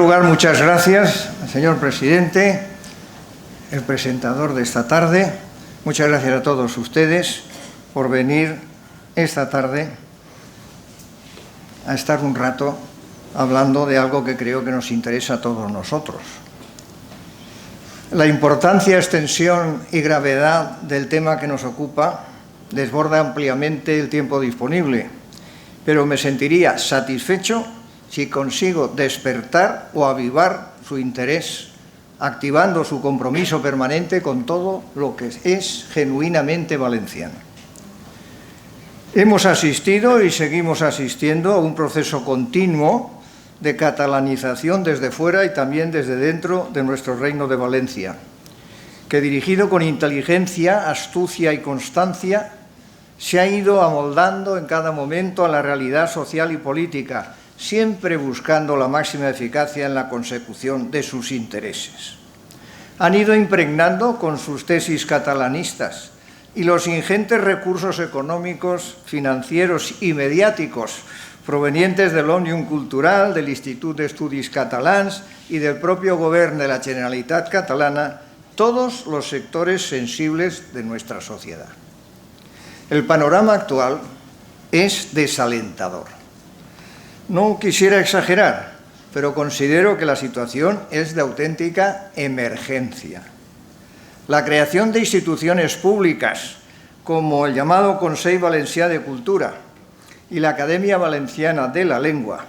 lugar, muchas gracias al señor presidente, el presentador de esta tarde. Muchas gracias a todos ustedes por venir esta tarde a estar un rato hablando de algo que creo que nos interesa a todos nosotros. La importancia, extensión y gravedad del tema que nos ocupa desborda ampliamente el tiempo disponible, pero me sentiría satisfecho si consigo despertar o avivar su interés, activando su compromiso permanente con todo lo que es genuinamente valenciano. Hemos asistido y seguimos asistiendo a un proceso continuo de catalanización desde fuera y también desde dentro de nuestro Reino de Valencia, que dirigido con inteligencia, astucia y constancia, se ha ido amoldando en cada momento a la realidad social y política, siempre buscando la máxima eficacia en la consecución de sus intereses. Han ido impregnando con sus tesis catalanistas y los ingentes recursos económicos, financieros y mediáticos provenientes de l'Òmnium Cultural, del Institut d'Estudis Catalans y del propio Govern de la Generalitat Catalana, todos los sectores sensibles de nuestra sociedad. El panorama actual es desalentador. No quisiera exagerar, pero considero que la situación es de auténtica emergencia. La creación de instituciones públicas, como el llamado Consell Valencià de Cultura y la Academia Valenciana de la Lengua,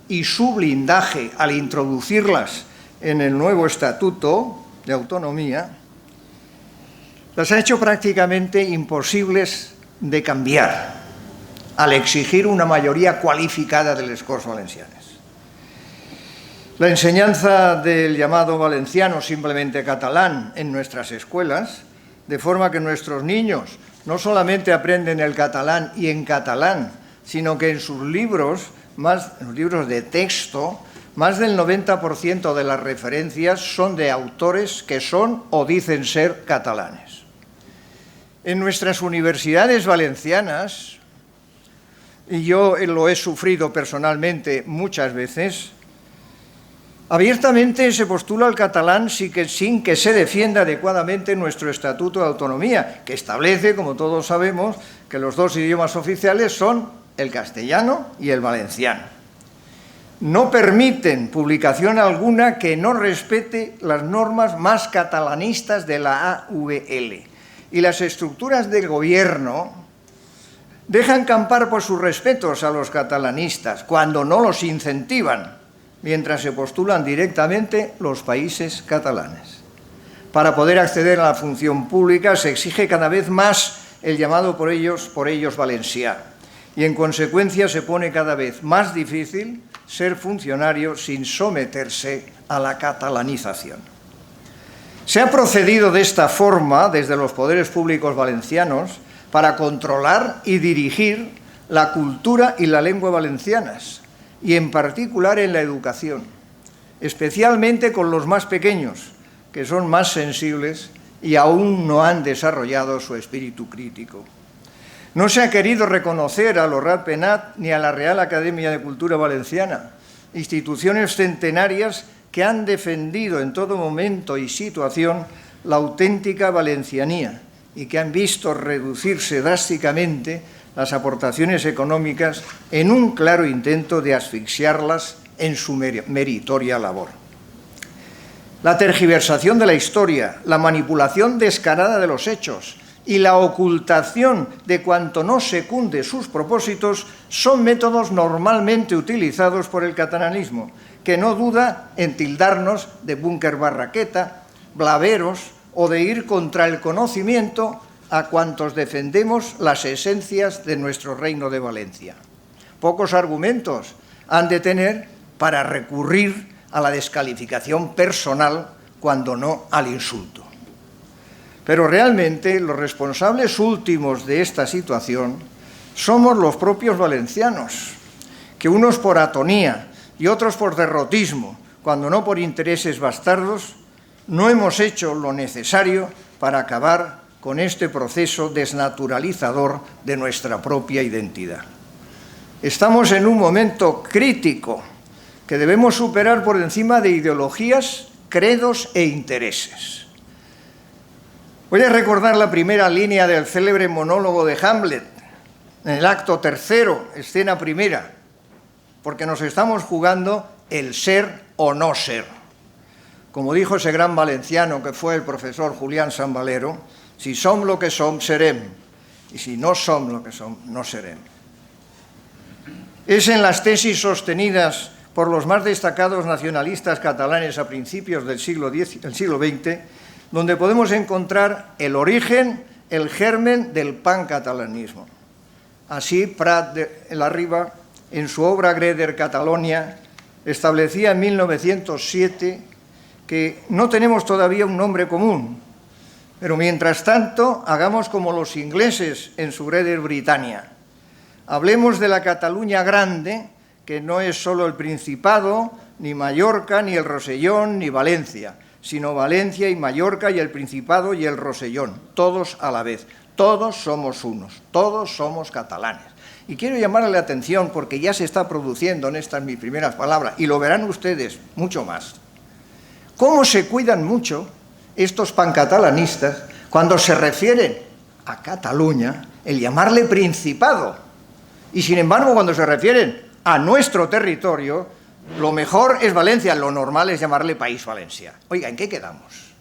y su blindaje al introducirlas en el nuevo Estatuto de Autonomía, las ha hecho prácticamente imposibles de cambiar al exigir una mayoría cualificada de les Corts Valencianes. La enseñanza del llamado valenciano, simplemente catalán, en nuestras escuelas, de forma que nuestros niños no solamente aprenden el catalán y en catalán, sino que en sus libros, en los libros de texto, más del 90% de las referencias son de autores que son o dicen ser catalanes. En nuestras universidades valencianas, y yo lo he sufrido personalmente muchas veces, abiertamente se postula el catalán sin que se defienda adecuadamente nuestro Estatuto de Autonomía, que establece, como todos sabemos, que los dos idiomas oficiales son el castellano y el valenciano. No permiten publicación alguna que no respete las normas más catalanistas de la AVL. Y las estructuras del gobierno dejan campar por sus respetos a los catalanistas cuando no los incentivan, mientras se postulan directamente los países catalanes. Para poder acceder a la función pública se exige cada vez más el llamado por ellos valencià, y en consecuencia se pone cada vez más difícil ser funcionario sin someterse a la catalanización. Se ha procedido de esta forma desde los poderes públicos valencianos para controlar y dirigir la cultura y la lengua valencianas, y en particular en la educación, especialmente con los más pequeños, que son más sensibles y aún no han desarrollado su espíritu crítico. No se ha querido reconocer a l'Horat Penat ni a la Real Academia de Cultura Valenciana, instituciones centenarias que han defendido en todo momento y situación la auténtica valencianía y que han visto reducirse drásticamente las aportaciones económicas en un claro intento de asfixiarlas en su meritoria labor. La tergiversación de la historia, la manipulación descarada de los hechos y la ocultación de cuanto no secunde sus propósitos son métodos normalmente utilizados por el catalanismo, que no duda en tildarnos de búnker barraqueta, blaveros o de ir contra el conocimiento a cuantos defendemos las esencias de nuestro Reino de Valencia. Pocos argumentos han de tener para recurrir a la descalificación personal, cuando no al insulto. Pero realmente los responsables últimos de esta situación somos los propios valencianos, que unos por atonía y otros por derrotismo, cuando no por intereses bastardos, no hemos hecho lo necesario para acabar con este proceso desnaturalizador de nuestra propia identidad. Estamos en un momento crítico que debemos superar por encima de ideologías, credos e intereses. Voy a recordar la primera línea del célebre monólogo de Hamlet, en el acto tercero, escena primera, porque nos estamos jugando el ser o no ser. Como dijo ese gran valenciano que fue el profesor Julián San Valero, si som lo que som, serem, y si no som lo que som, no serem. Es en las tesis sostenidas por los más destacados nacionalistas catalanes a principios del siglo XX, donde podemos encontrar el origen, el germen del pancatalanismo. Así, Prat de la Riba, en su obra Greder Catalonia, establecía en 1907 que no tenemos todavía un nombre común, pero mientras tanto hagamos como los ingleses en su Greder Britannia. Hablemos de la Cataluña grande, que no es solo el Principado, ni Mallorca, ni el Rosellón, ni Valencia, sino Valencia y Mallorca y el Principado y el Rosellón, todos a la vez. Todos somos unos, todos somos catalanes. Y quiero llamarle la atención porque ya se está produciendo, en estas mis primeras palabras, y lo verán ustedes mucho más, cómo se cuidan mucho estos pancatalanistas cuando se refieren a Cataluña, el llamarle Principado. Y sin embargo, cuando se refieren a nuestro territorio, lo mejor es Valencia, lo normal es llamarle País Valencia. Oiga, ¿en qué quedamos?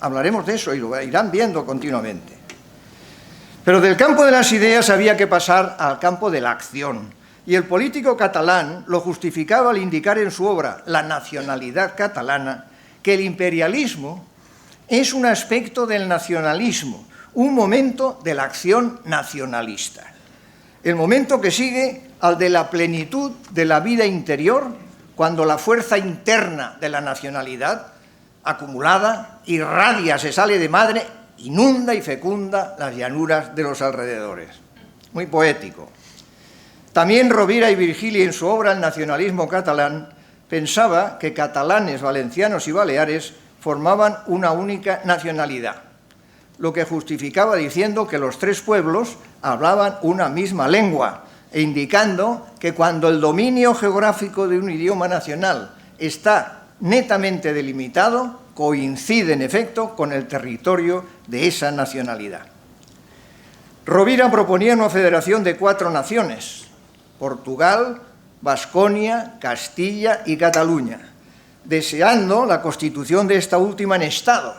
Hablaremos de eso y lo irán viendo continuamente. Pero del campo de las ideas había que pasar al campo de la acción. Y el político catalán lo justificaba al indicar en su obra La nacionalidad catalana que el imperialismo es un aspecto del nacionalismo, un momento de la acción nacionalista. El momento que sigue al de la plenitud de la vida interior, cuando la fuerza interna de la nacionalidad acumulada irradia, se sale de madre, inunda y fecunda las llanuras de los alrededores. Muy poético. También Rovira y Virgili, en su obra El nacionalismo catalán, pensaba que catalanes, valencianos y baleares formaban una única nacionalidad, lo que justificaba diciendo que los tres pueblos hablaban una misma lengua e indicando que cuando el dominio geográfico de un idioma nacional está netamente delimitado, coincide en efecto con el territorio de esa nacionalidad. Rovira proponía una federación de 4 naciones: Portugal, Vasconia, Castilla y Cataluña, deseando la constitución de esta última en Estado,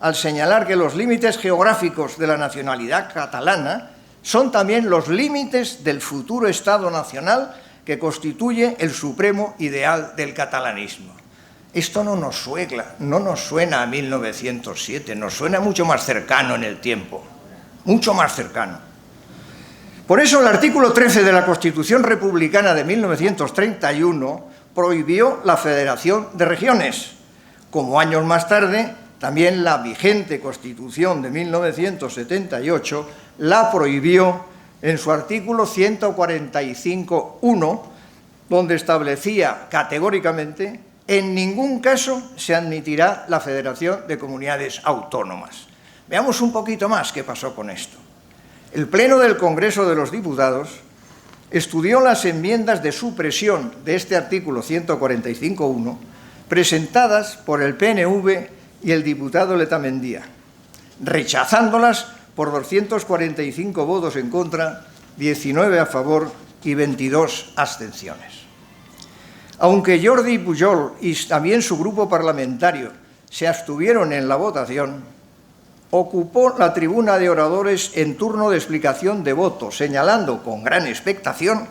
al señalar que los límites geográficos de la nacionalidad catalana son también los límites del futuro Estado nacional que constituye el supremo ideal del catalanismo. Esto no nos suena a 1907, nos suena mucho más cercano en el tiempo, mucho más cercano. Por eso el artículo 13 de la Constitución Republicana de 1931 prohibió la federación de regiones, como años más tarde también la vigente Constitución de 1978 la prohibió en su artículo 145.1, donde establecía categóricamente: en ningún caso se admitirá la federación de comunidades autónomas. Veamos un poquito más qué pasó con esto. El Pleno del Congreso de los Diputados estudió las enmiendas de supresión de este artículo 145.1 presentadas por el PNV y el diputado Letamendia, rechazándolas por 245 votos en contra, 19 a favor y 22 abstenciones. Aunque Jordi Pujol y también su grupo parlamentario se abstuvieron en la votación, ocupó la tribuna de oradores en turno de explicación de voto, señalando con gran expectación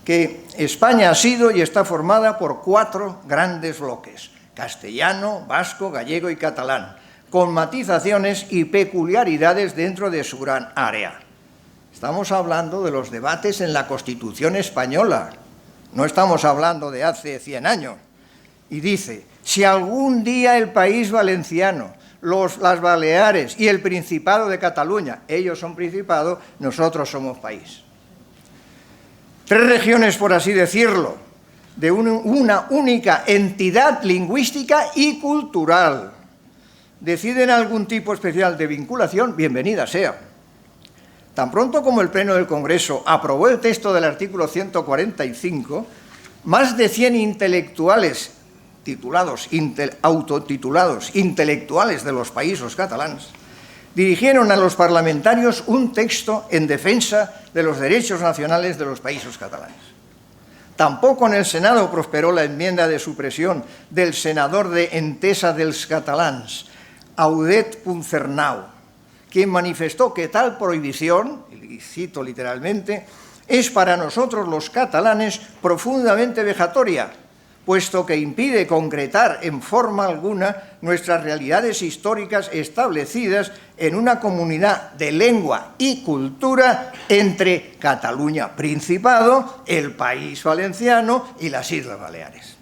que España ha sido y está formada por 4 grandes bloques: castellano, vasco, gallego y catalán, con matizaciones y peculiaridades dentro de su gran área. Estamos hablando de los debates en la Constitución española, no estamos hablando de hace 100 años. Y dice: si algún día el País Valenciano, las Baleares y el Principado de Cataluña, ellos son Principado, nosotros somos país. 3 regiones, por así decirlo, de una única entidad lingüística y cultural, deciden algún tipo especial de vinculación, bienvenida sea. Tan pronto como el Pleno del Congreso aprobó el texto del artículo 145, Más de 100 intelectuales autotitulados intelectuales de los països catalans dirigieron a los parlamentarios un texto en defensa de los derechos nacionales de los països catalanes. Tampoco en el Senado prosperó la enmienda de supresión del senador de Entesa dels Catalans, Audet Puncernau, quien manifestó que tal prohibición, y cito literalmente, es para nosotros los catalanes profundamente vejatoria, puesto que impide concretar en forma alguna nuestras realidades históricas establecidas en una comunidad de lengua y cultura entre Cataluña Principado, el País Valenciano y las Islas Baleares.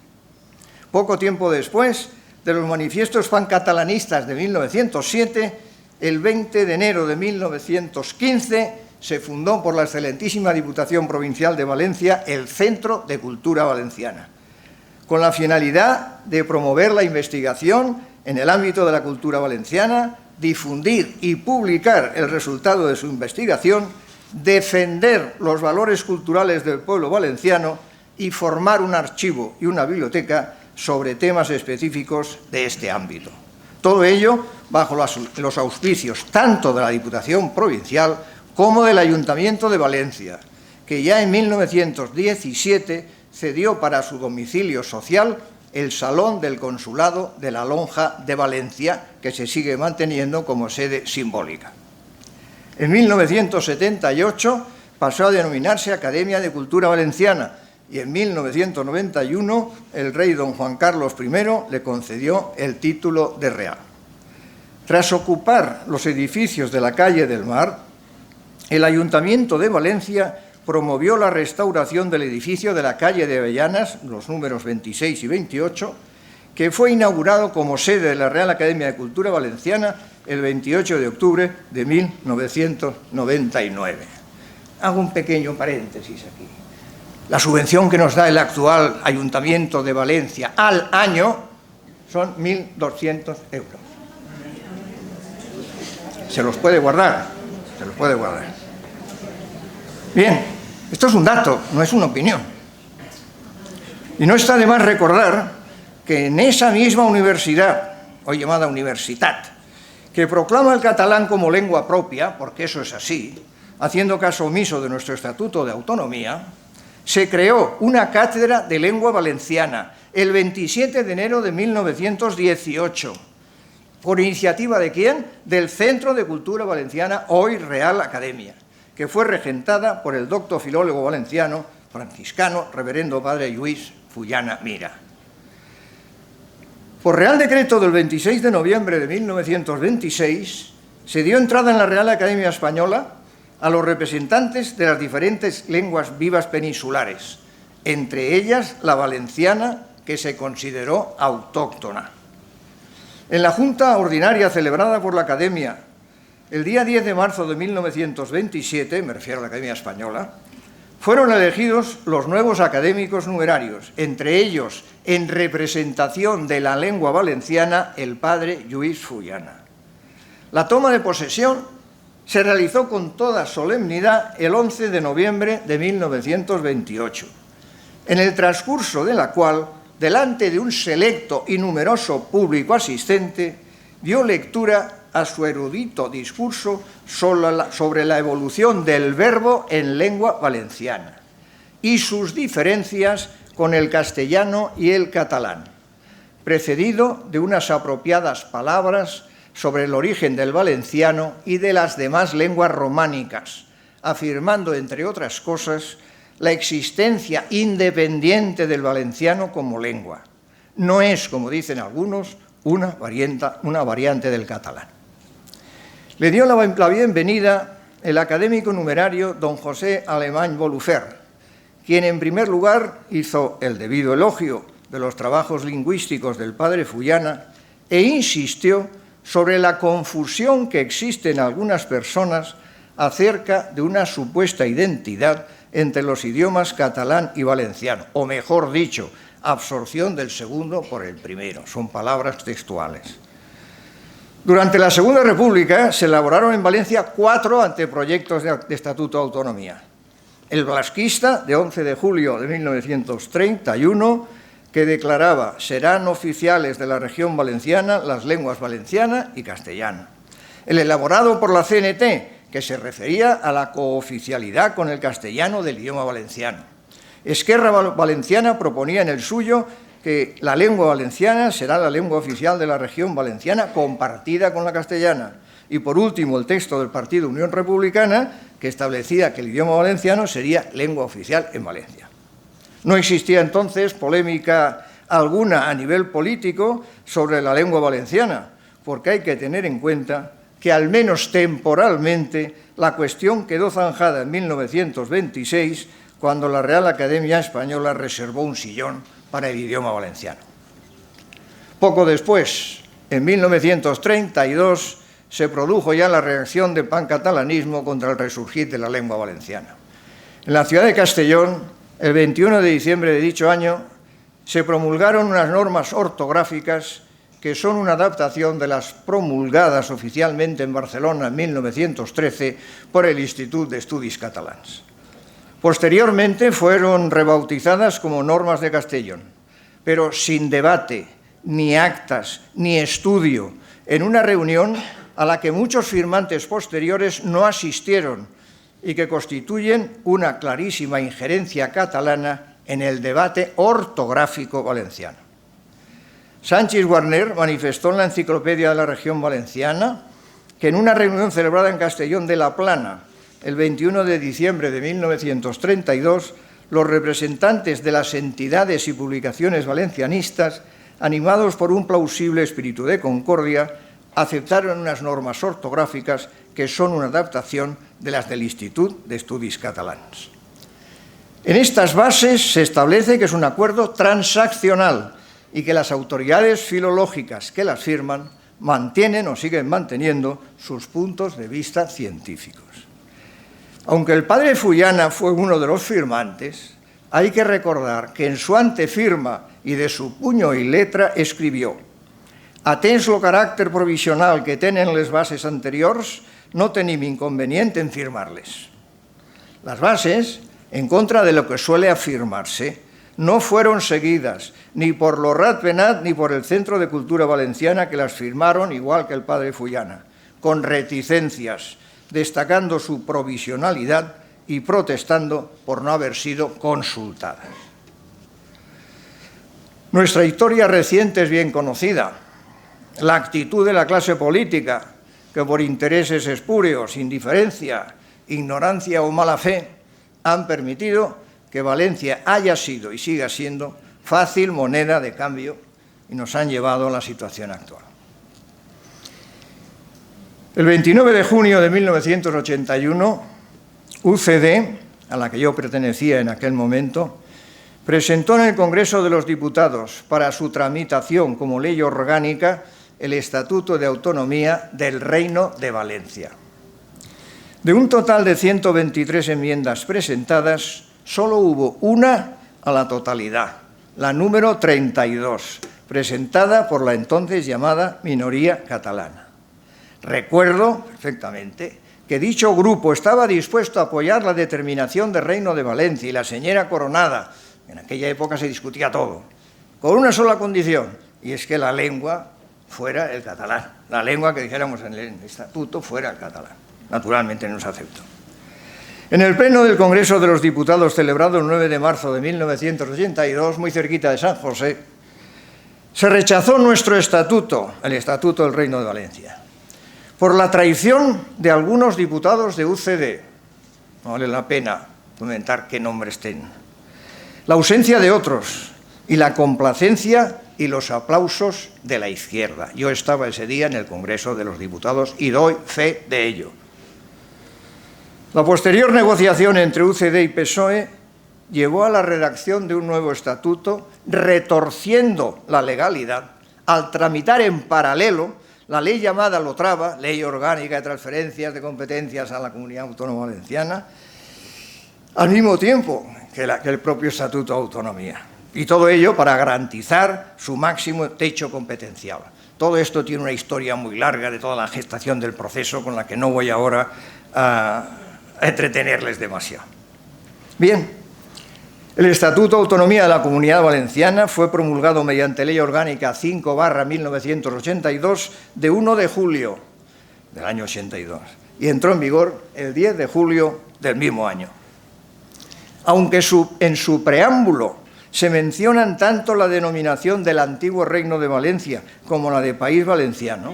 Poco tiempo después de los manifiestos pancatalanistas de 1907, el 20 de enero de 1915, se fundó por la excelentísima Diputación Provincial de Valencia el Centro de Cultura Valenciana, con la finalidad de promover la investigación en el ámbito de la cultura valenciana, difundir y publicar el resultado de su investigación, defender los valores culturales del pueblo valenciano y formar un archivo y una biblioteca sobre temas específicos de este ámbito. Todo ello bajo los auspicios tanto de la Diputación Provincial como del Ayuntamiento de Valencia, que ya en 1917 cedió para su domicilio social el Salón del Consulado de la Lonja de Valencia, que se sigue manteniendo como sede simbólica. En 1978 pasó a denominarse Academia de Cultura Valenciana y en 1991 el rey don Juan Carlos I le concedió el título de real. Tras ocupar los edificios de la calle del Mar, el Ayuntamiento de Valencia promovió la restauración del edificio de la calle de Avellanas, los números 26 y 28, que fue inaugurado como sede de la Real Academia de Cultura Valenciana el 28 de octubre de 1999. Hago un pequeño paréntesis aquí. La subvención que nos da el actual Ayuntamiento de Valencia al año son 1.200 euros. Se los puede guardar, se los puede guardar. Bien, esto es un dato, no es una opinión. Y no está de más recordar que en esa misma universidad, hoy llamada Universitat, que proclama el catalán como lengua propia, porque eso es así, haciendo caso omiso de nuestro Estatuto de Autonomía, se creó una cátedra de lengua valenciana el 27 de enero de 1918. ¿Por iniciativa de quién? Del Centro de Cultura Valenciana, hoy Real Academia, que fue regentada por el doctor filólogo valenciano, franciscano, reverendo padre Lluís Fullana Mira. Por Real Decreto del 26 de noviembre de 1926, se dio entrada en la Real Academia Española a los representantes de las diferentes lenguas vivas peninsulares, entre ellas la valenciana, que se consideró autóctona. En la Junta Ordinaria celebrada por la Academia el día 10 de marzo de 1927, me refiero a la Academia Española, fueron elegidos los nuevos académicos numerarios, entre ellos, en representación de la lengua valenciana, el padre Lluís Fullana. La toma de posesión se realizó con toda solemnidad el 11 de noviembre de 1928, en el transcurso de la cual, delante de un selecto y numeroso público asistente, dio lectura a su erudito discurso sobre la evolución del verbo en lengua valenciana y sus diferencias con el castellano y el catalán, precedido de unas apropiadas palabras sobre el origen del valenciano y de las demás lenguas románicas, afirmando, entre otras cosas, la existencia independiente del valenciano como lengua. No es, como dicen algunos, una variante del catalán. Le dio la bienvenida el académico numerario don José Alemany Bolufer, quien en primer lugar hizo el debido elogio de los trabajos lingüísticos del padre Fullana e insistió sobre la confusión que existe en algunas personas acerca de una supuesta identidad entre los idiomas catalán y valenciano, o mejor dicho, absorción del segundo por el primero. Son palabras textuales. Durante la Segunda República se elaboraron en Valencia 4 anteproyectos de Estatuto de Autonomía. el blasquista de 11 de julio de 1931, que declaraba: serán oficiales de la región valenciana las lenguas valenciana y castellana. El elaborado por la CNT, que se refería a la cooficialidad con el castellano del idioma valenciano. Esquerra Valenciana proponía en el suyo que la lengua valenciana será la lengua oficial de la región valenciana compartida con la castellana. Y por último, el texto del Partido Unión Republicana, que establecía que el idioma valenciano sería lengua oficial en Valencia. No existía entonces polémica alguna a nivel político sobre la lengua valenciana, porque hay que tener en cuenta que, al menos temporalmente, la cuestión quedó zanjada en 1926, cuando la Real Academia Española reservó un sillón para el idioma valenciano. Poco después, en 1932, se produjo ya la reacción del pancatalanismo contra el resurgir de la lengua valenciana. En la ciudad de Castellón, el 21 de diciembre de dicho año, se promulgaron unas normas ortográficas que son una adaptación de las promulgadas oficialmente en Barcelona en 1913 por el Institut d'Estudis Catalans. Posteriormente fueron rebautizadas como normas de Castellón, pero sin debate, ni actas, ni estudio, en una reunión a la que muchos firmantes posteriores no asistieron y que constituyen una clarísima injerencia catalana en el debate ortográfico valenciano. Sánchez Guarner manifestó en la Enciclopedia de la Región Valenciana que en una reunión celebrada en Castellón de la Plana el 21 de diciembre de 1932, los representantes de las entidades y publicaciones valencianistas, animados por un plausible espíritu de concordia, aceptaron unas normas ortográficas que son una adaptación de las del Institut d'Estudis Catalans. En estas bases se establece que es un acuerdo transaccional y que las autoridades filológicas que las firman mantienen o siguen manteniendo sus puntos de vista científicos. Aunque el padre Fullana fue uno de los firmantes, hay que recordar que en su antefirma y de su puño y letra escribió: «Atens lo caràcter provisional que tenen les bases anteriors, no tenim inconveniente en firmarles». Las bases, en contra de lo que suele afirmarse, no fueron seguidas ni por los Ratpenat ni por el Centro de Cultura Valenciana, que las firmaron igual que el padre Fullana, con reticencias, destacando su provisionalidad y protestando por no haber sido consultadas. Nuestra historia reciente es bien conocida. La actitud de la clase política, que por intereses espurios, indiferencia, ignorancia o mala fe, han permitido que Valencia haya sido y siga siendo fácil moneda de cambio y nos han llevado a la situación actual. El 29 de junio de 1981, UCD, a la que yo pertenecía en aquel momento, presentó en el Congreso de los Diputados para su tramitación como ley orgánica el Estatuto de Autonomía del Reino de Valencia. De un total de 123 enmiendas presentadas, solo hubo una a la totalidad, la número 32, presentada por la entonces llamada minoría catalana. Recuerdo perfectamente que dicho grupo estaba dispuesto a apoyar la determinación del Reino de Valencia y la señora Coronada, en aquella época se discutía todo, con una sola condición, y es que la lengua fuera el catalán, la lengua que dijéramos en el estatuto fuera el catalán. Naturalmente no se aceptó. En el Pleno del Congreso de los Diputados, celebrado el 9 de marzo de 1982, muy cerquita de San José, se rechazó nuestro estatuto, el Estatuto del Reino de Valencia, por la traición de algunos diputados de UCD. No vale la pena comentar qué nombres tienen. La ausencia de otros y la complacencia y los aplausos de la izquierda. Yo estaba ese día en el Congreso de los Diputados y doy fe de ello. La posterior negociación entre UCD y PSOE llevó a la redacción de un nuevo estatuto, retorciendo la legalidad al tramitar en paralelo la ley llamada Lotrava, Ley Orgánica de Transferencias de Competencias a la Comunidad Autónoma Valenciana, al mismo tiempo que el propio Estatuto de Autonomía. Y todo ello para garantizar su máximo techo competencial. Todo esto tiene una historia muy larga de toda la gestación del proceso, con la que no voy ahora a entretenerles demasiado. Bien, el Estatuto de Autonomía de la Comunidad Valenciana fue promulgado mediante Ley Orgánica 5/1982 de 1 de julio del año 82 y entró en vigor el 10 de julio del mismo año. Aunque en su preámbulo se mencionan tanto la denominación del antiguo Reino de Valencia como la de País Valenciano,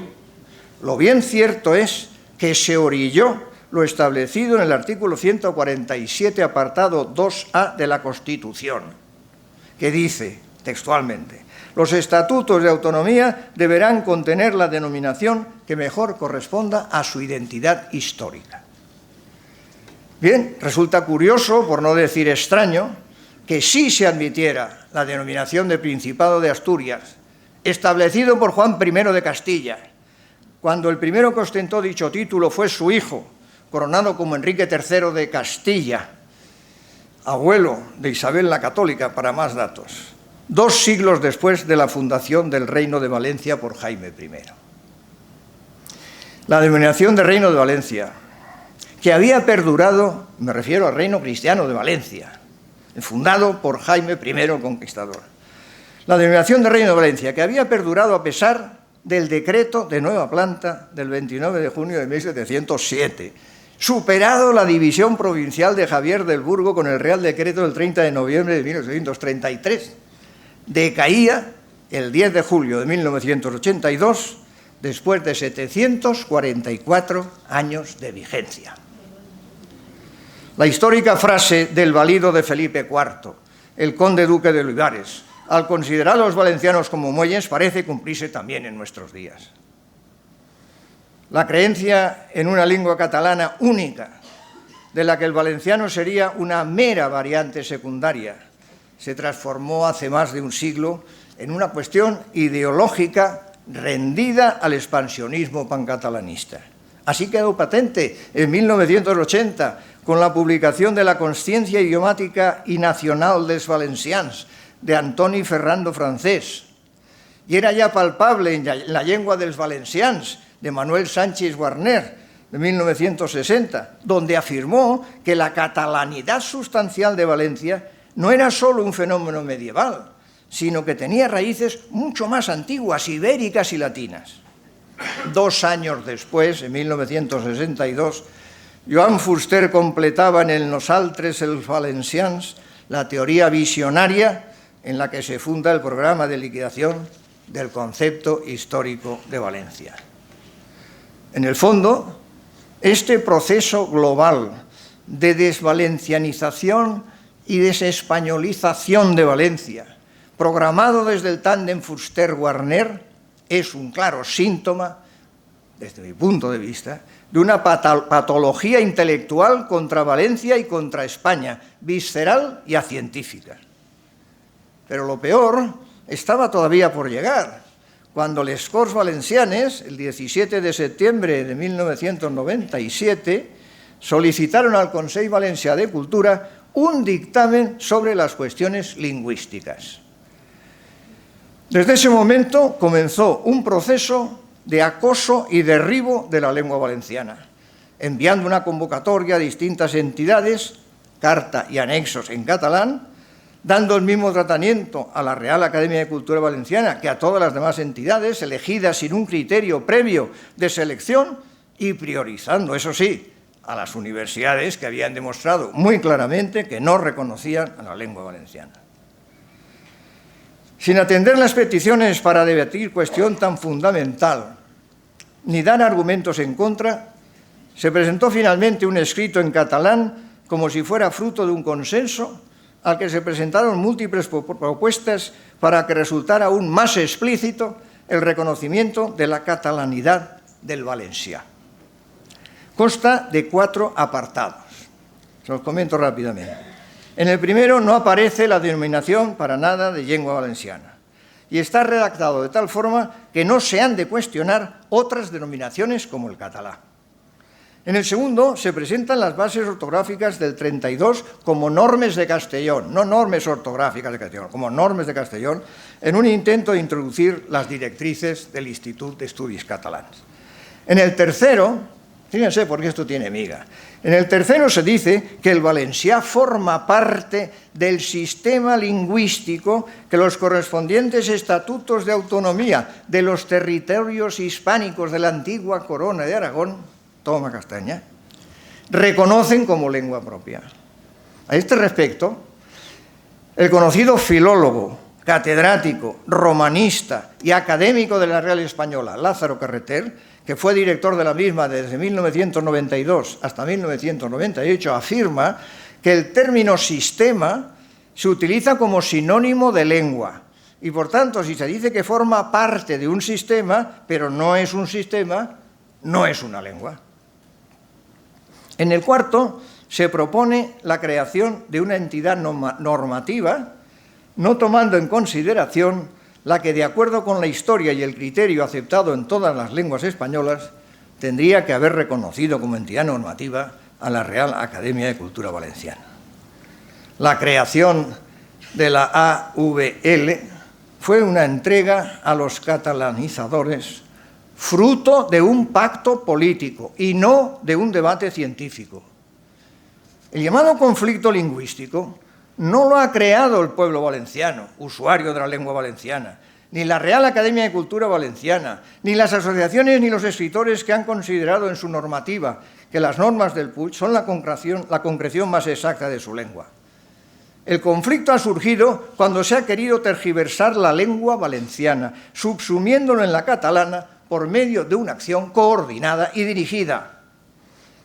lo bien cierto es que se orilló lo establecido en el artículo 147, apartado 2A de la Constitución, que dice textualmente: los estatutos de autonomía deberán contener la denominación que mejor corresponda a su identidad histórica. Bien, resulta curioso, por no decir extraño, que sí se admitiera la denominación de Principado de Asturias, establecido por Juan I de Castilla, cuando el primero que ostentó dicho título fue su hijo, coronado como Enrique III de Castilla, abuelo de Isabel la Católica, para más datos, 2 siglos después de la fundación del Reino de Valencia por Jaime I. La denominación de Reino de Valencia, que había perdurado, me refiero al Reino Cristiano de Valencia, fundado por Jaime I el Conquistador. La denominación de Reino de Valencia, que había perdurado a pesar del decreto de nueva planta del 29 de junio de 1707, superado la división provincial de Javier del Burgo con el Real Decreto del 30 de noviembre de 1833, decaía el 10 de julio de 1982, después de 744 años de vigencia. La histórica frase del valido de Felipe IV, el conde duque de Olivares, al considerar a los valencianos como muelles, parece cumplirse también en nuestros días. La creencia en una lengua catalana única, de la que el valenciano sería una mera variante secundaria, se transformó hace más de un siglo en una cuestión ideológica rendida al expansionismo pancatalanista. Así quedó patente en 1980 con la publicación de la Consciencia idiomática y nacional dels valencians de Antoni Ferrando Francés. Y era ya palpable en la lengua dels valencians de Manuel Sánchez Guarner, de 1960, donde afirmó que la catalanidad sustancial de Valencia no era solo un fenómeno medieval, sino que tenía raíces mucho más antiguas, ibéricas y latinas. 2 años después, en 1962, Joan Fuster completaba en el Nosaltres els Valencians la teoría visionaria en la que se funda el programa de liquidación del concepto histórico de Valencia. En el fondo, este proceso global de desvalencianización y desespañolización de Valencia, programado desde el tándem Fuster-Guarner, es un claro síntoma, desde mi punto de vista, de una patología intelectual contra Valencia y contra España, visceral y acientífica. Pero lo peor estaba todavía por llegar, cuando les Corts Valencianes, el 17 de septiembre de 1997, solicitaron al Consell Valencià de Cultura un dictamen sobre las cuestiones lingüísticas. Desde ese momento comenzó un proceso de acoso y derribo de la lengua valenciana, enviando una convocatoria a distintas entidades, carta y anexos en catalán, dando el mismo tratamiento a la Real Academia de Cultura Valenciana que a todas las demás entidades, elegidas sin un criterio previo de selección y priorizando, eso sí, a las universidades que habían demostrado muy claramente que no reconocían a la lengua valenciana. Sin atender las peticiones para debatir cuestión tan fundamental, ni dar argumentos en contra, se presentó finalmente un escrito en catalán como si fuera fruto de un consenso al que se presentaron múltiples propuestas para que resultara aún más explícito el reconocimiento de la catalanidad del valencià. Consta de 4 apartados. Se los comento rápidamente. En el primero no aparece la denominación para nada de lengua valenciana y está redactado de tal forma que no se han de cuestionar otras denominaciones como el catalán. En el segundo se presentan las bases ortográficas del 32 como normes de Castellón, no normes ortográficas de Castellón, como normes de Castellón, en un intento de introducir las directrices del Institut d'Estudis Catalans. En el tercero Fíjense porque esto tiene miga. En el tercero se dice que el valencià forma parte del sistema lingüístico que los correspondientes estatutos de autonomía de los territorios hispánicos de la antigua Corona de Aragón, toma castaña, reconocen como lengua propia. A este respecto, el conocido filólogo, catedrático, romanista y académico de la Real Española, Lázaro Carreter, que fue director de la misma desde 1992 hasta 1998, afirma que el término sistema se utiliza como sinónimo de lengua y, por tanto, si se dice que forma parte de un sistema, pero no es un sistema, no es una lengua. En el cuarto se propone la creación de una entidad normativa, no tomando en consideración la que, de acuerdo con la historia y el criterio aceptado en todas las lenguas españolas, tendría que haber reconocido como entidad normativa a la Real Academia de Cultura Valenciana. La creación de la AVL fue una entrega a los catalanizadores fruto de un pacto político y no de un debate científico. El llamado conflicto lingüístico no lo ha creado el pueblo valenciano, usuario de la lengua valenciana, ni la Real Academia de Cultura Valenciana, ni las asociaciones ni los escritores que han considerado en su normativa que las normas del Puig son la concreción más exacta de su lengua. El conflicto ha surgido cuando se ha querido tergiversar la lengua valenciana, subsumiéndolo en la catalana por medio de una acción coordinada y dirigida.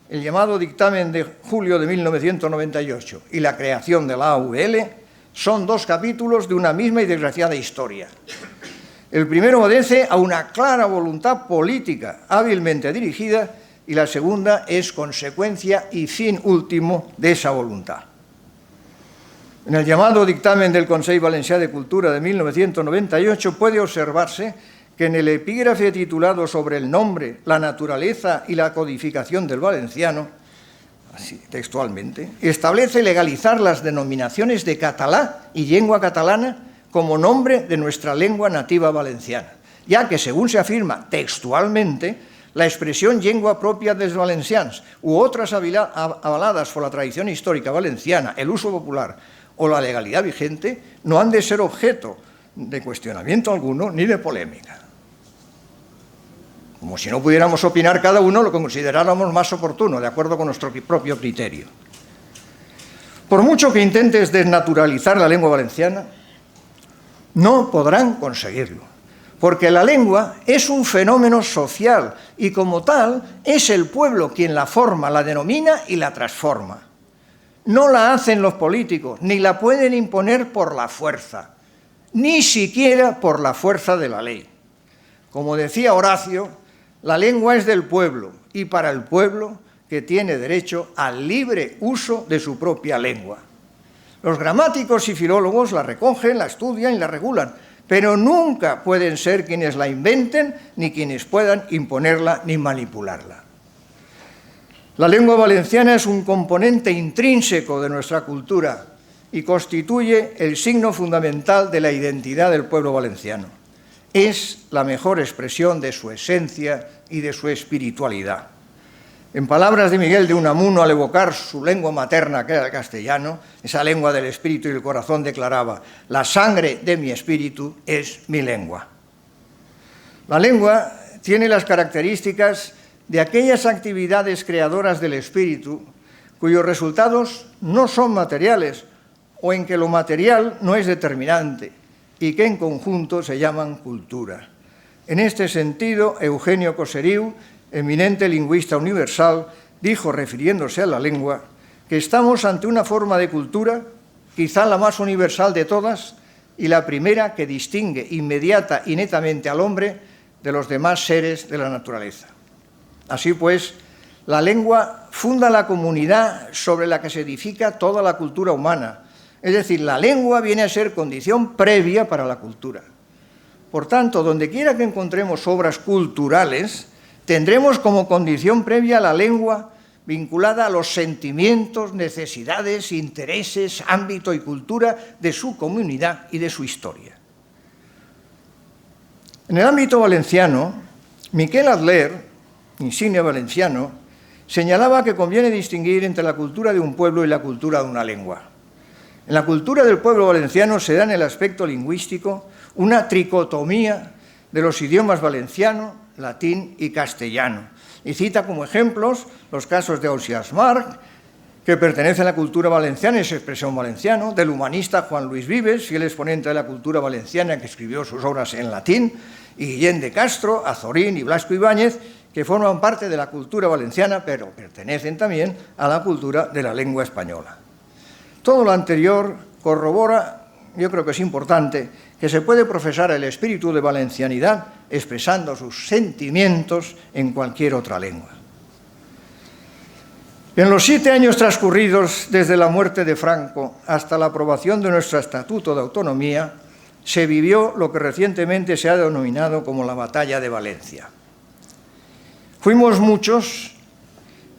El llamado dictamen de julio de 1998 y la creación de la AVL son dos capítulos de una misma y desgraciada historia. El primero obedece a una clara voluntad política hábilmente dirigida y la segunda es consecuencia y fin último de esa voluntad. En el llamado dictamen del Consell Valencià de Cultura de 1998 puede observarse que en el epígrafe titulado sobre el nombre, la naturaleza y la codificación del valenciano, así textualmente, establece legalizar las denominaciones de catalá y lengua catalana como nombre de nuestra lengua nativa valenciana, ya que, según se afirma textualmente, la expresión lengua propia dels valencians u otras avaladas por la tradición histórica valenciana, el uso popular o la legalidad vigente, no han de ser objeto de cuestionamiento alguno ni de polémica. Como si no pudiéramos opinar cada uno lo que consideráramos más oportuno, de acuerdo con nuestro propio criterio. Por mucho que intentes desnaturalizar la lengua valenciana, no podrán conseguirlo, porque la lengua es un fenómeno social y, como tal, es el pueblo quien la forma, la denomina y la transforma. No la hacen los políticos, ni la pueden imponer por la fuerza, ni siquiera por la fuerza de la ley. Como decía Horacio, la lengua es del pueblo y para el pueblo que tiene derecho al libre uso de su propia lengua. Los gramáticos y filólogos la recogen, la estudian y la regulan, pero nunca pueden ser quienes la inventen ni quienes puedan imponerla ni manipularla. La lengua valenciana es un componente intrínseco de nuestra cultura y constituye el signo fundamental de la identidad del pueblo valenciano. Es la mejor expresión de su esencia y de su espiritualidad. En palabras de Miguel de Unamuno, al evocar su lengua materna, que era el castellano, esa lengua del espíritu y el corazón, declaraba: la sangre de mi espíritu es mi lengua. La lengua tiene las características de aquellas actividades creadoras del espíritu cuyos resultados no son materiales o en que lo material no es determinante y que en conjunto se llaman cultura. En este sentido, Eugenio Coseriu, eminente lingüista universal, dijo, refiriéndose a la lengua, que estamos ante una forma de cultura, quizá la más universal de todas y la primera que distingue inmediata y netamente al hombre de los demás seres de la naturaleza. Así pues, la lengua funda la comunidad sobre la que se edifica toda la cultura humana. Es decir, la lengua viene a ser condición previa para la cultura. Por tanto, donde quiera que encontremos obras culturales, tendremos como condición previa la lengua vinculada a los sentimientos, necesidades, intereses, ámbito y cultura de su comunidad y de su historia. En el ámbito valenciano, Miquel Adler, insigne valenciano, señalaba que conviene distinguir entre la cultura de un pueblo y la cultura de una lengua. En la cultura del pueblo valenciano se da en el aspecto lingüístico una tricotomía de los idiomas valenciano, latín y castellano. Y cita como ejemplos los casos de Ausiàs March, que pertenece a la cultura valenciana, es expresión valenciano, del humanista Juan Luis Vives, fiel exponente de la cultura valenciana que escribió sus obras en latín, y Guillén de Castro, Azorín y Blasco Ibáñez, que forman parte de la cultura valenciana, pero pertenecen también a la cultura de la lengua española. Todo lo anterior corrobora, yo creo que es importante, que se puede profesar el espíritu de valencianidad expresando sus sentimientos en cualquier otra lengua. En los 7 años transcurridos desde la muerte de Franco hasta la aprobación de nuestro Estatuto de Autonomía, se vivió lo que recientemente se ha denominado como la Batalla de Valencia. Fuimos muchos,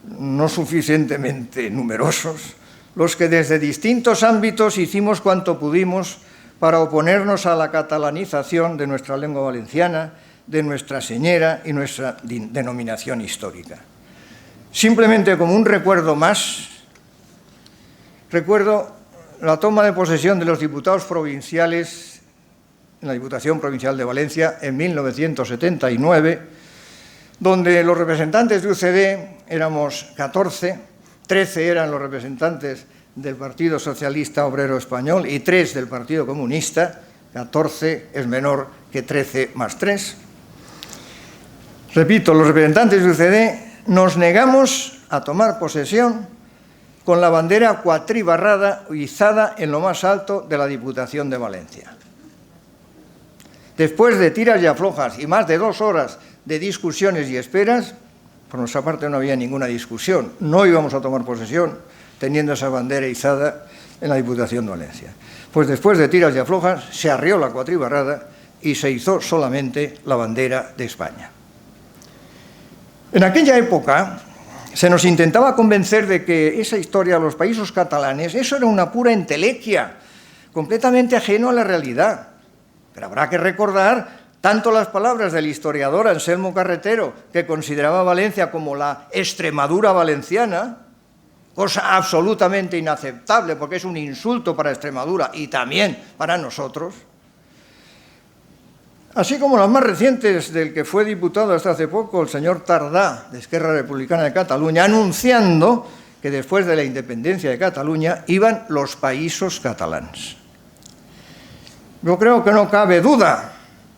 no suficientemente numerosos, los que desde distintos ámbitos hicimos cuanto pudimos para oponernos a la catalanización de nuestra lengua valenciana, de nuestra señera y nuestra denominación histórica. Simplemente como un recuerdo más, recuerdo la toma de posesión de los diputados provinciales en la Diputación Provincial de Valencia en 1979, donde los representantes de UCD éramos 14, 13 eran los representantes del Partido Socialista Obrero Español y 3 del Partido Comunista, 14 es menor que 13 más 3. Repito, los representantes de UCD nos negamos a tomar posesión con la bandera cuatribarrada izada en lo más alto de la Diputación de Valencia. Después de tiras y aflojas y más de 2 horas de discusiones y esperas, por nuestra parte no había ninguna discusión, no íbamos a tomar posesión teniendo esa bandera izada en la Diputación de Valencia. Pues después de tiras y aflojas se arrió la cuatribarrada y se izó solamente la bandera de España. En aquella época se nos intentaba convencer de que esa historia de los países catalanes, eso era una pura entelequia, completamente ajeno a la realidad. Pero habrá que recordar tanto las palabras del historiador Anselmo Carretero, que consideraba Valencia como la Extremadura valenciana, cosa absolutamente inaceptable porque es un insulto para Extremadura y también para nosotros, así como las más recientes del que fue diputado hasta hace poco, el señor Tardá, de Esquerra Republicana de Cataluña, anunciando que después de la independencia de Cataluña iban los països catalans. Yo creo que no cabe duda,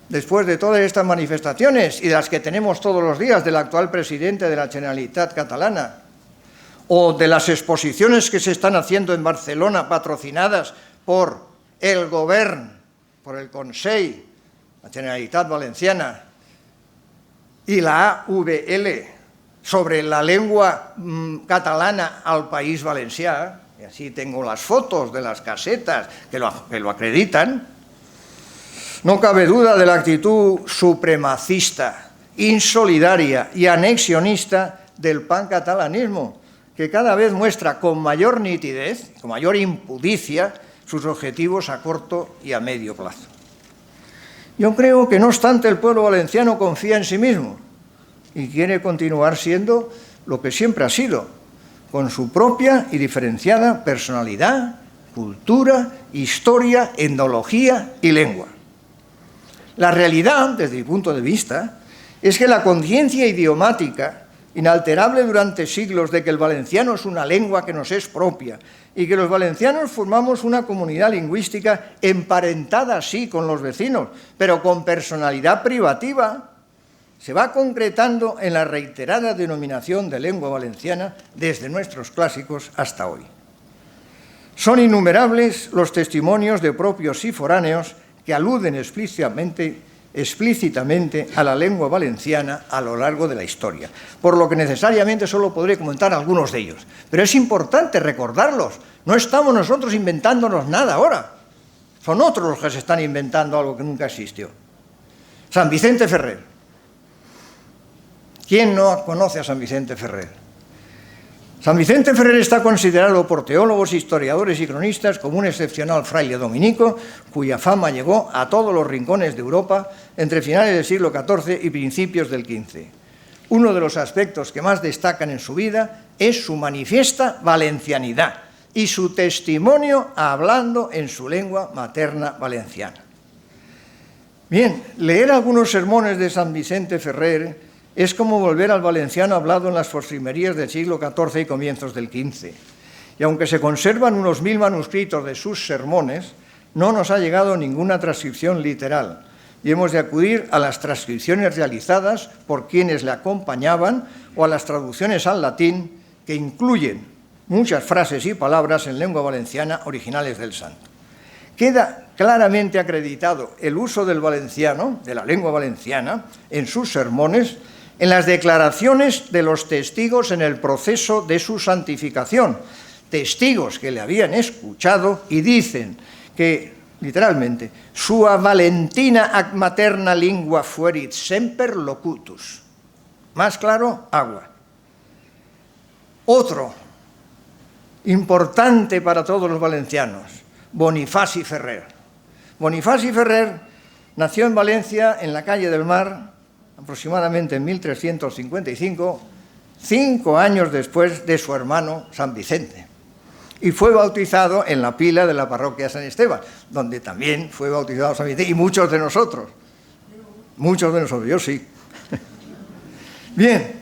después de todas estas manifestaciones y de las que tenemos todos los días del actual presidente de la Generalitat catalana, o de las exposiciones que se están haciendo en Barcelona patrocinadas por el Govern, por el Consell, la Generalitat Valenciana y la AVL sobre la lengua catalana al País Valencià, y así tengo las fotos de las casetas que lo acreditan, no cabe duda de la actitud supremacista, insolidaria y anexionista del pancatalanismo, que cada vez muestra con mayor nitidez, con mayor impudicia, sus objetivos a corto y a medio plazo. Yo creo que, no obstante, el pueblo valenciano confía en sí mismo y quiere continuar siendo lo que siempre ha sido, con su propia y diferenciada personalidad, cultura, historia, etnología y lengua. La realidad, desde mi punto de vista, es que la conciencia idiomática, inalterable durante siglos, de que el valenciano es una lengua que nos es propia y que los valencianos formamos una comunidad lingüística emparentada, sí, con los vecinos, pero con personalidad privativa, se va concretando en la reiterada denominación de lengua valenciana desde nuestros clásicos hasta hoy. Son innumerables los testimonios de propios y foráneos que aluden explícitamente a la lengua valenciana a lo largo de la historia, por lo que necesariamente solo podré comentar algunos de ellos. Pero es importante recordarlos, no estamos nosotros inventándonos nada ahora, son otros los que se están inventando algo que nunca existió. San Vicente Ferrer. ¿Quién no conoce a San Vicente Ferrer? San Vicente Ferrer está considerado por teólogos, historiadores y cronistas como un excepcional fraile dominico cuya fama llegó a todos los rincones de Europa entre finales del siglo XIV y principios del XV. uno de los aspectos que más destacan en su vida es su manifiesta valencianidad y su testimonio hablando en su lengua materna valenciana. Bien, leer algunos sermones de San Vicente Ferrer es como volver al valenciano hablado en las postrimerías del siglo XIV y comienzos del XV. Y aunque se conservan unos 1000 manuscritos de sus sermones, no nos ha llegado ninguna transcripción literal y hemos de acudir a las transcripciones realizadas por quienes le acompañaban o a las traducciones al latín que incluyen muchas frases y palabras en lengua valenciana originales del santo. Queda claramente acreditado el uso del valenciano, de la lengua valenciana, en sus sermones, en las declaraciones de los testigos en el proceso de su santificación, testigos que le habían escuchado y dicen que, literalmente, sua valentina ac materna lingua fuerit semper locutus. Más claro, agua. Otro, importante para todos los valencianos, Bonifaci Ferrer. Bonifaci Ferrer nació en Valencia, en la calle del Mar, aproximadamente en 1355, 5 años después de su hermano San Vicente. Y fue bautizado en la pila de la parroquia San Esteban, donde también fue bautizado San Vicente, y muchos de nosotros, yo sí. Bien,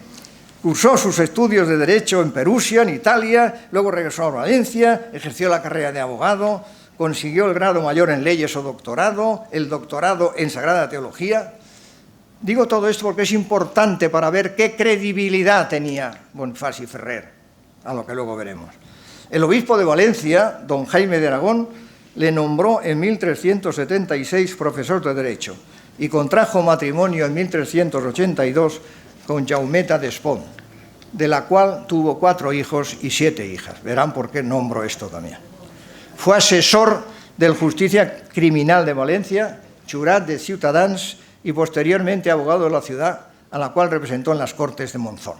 cursó sus estudios de Derecho en Perusia, en Italia, luego regresó a Valencia, ejerció la carrera de abogado, consiguió el grado mayor en Leyes o doctorado, el doctorado en Sagrada Teología. Digo todo esto porque es importante para ver qué credibilidad tenía Bonifaci Ferrer, a lo que luego veremos. El obispo de Valencia, don Jaime de Aragón, le nombró en 1376 profesor de Derecho y contrajo matrimonio en 1382 con Jaumeta d'Espont, de la cual tuvo 4 hijos y 7 hijas. Verán por qué nombro esto también. Fue asesor del Justicia Criminal de Valencia, jurat de Ciutadans y posteriormente abogado de la ciudad, a la cual representó en las Cortes de Monzón.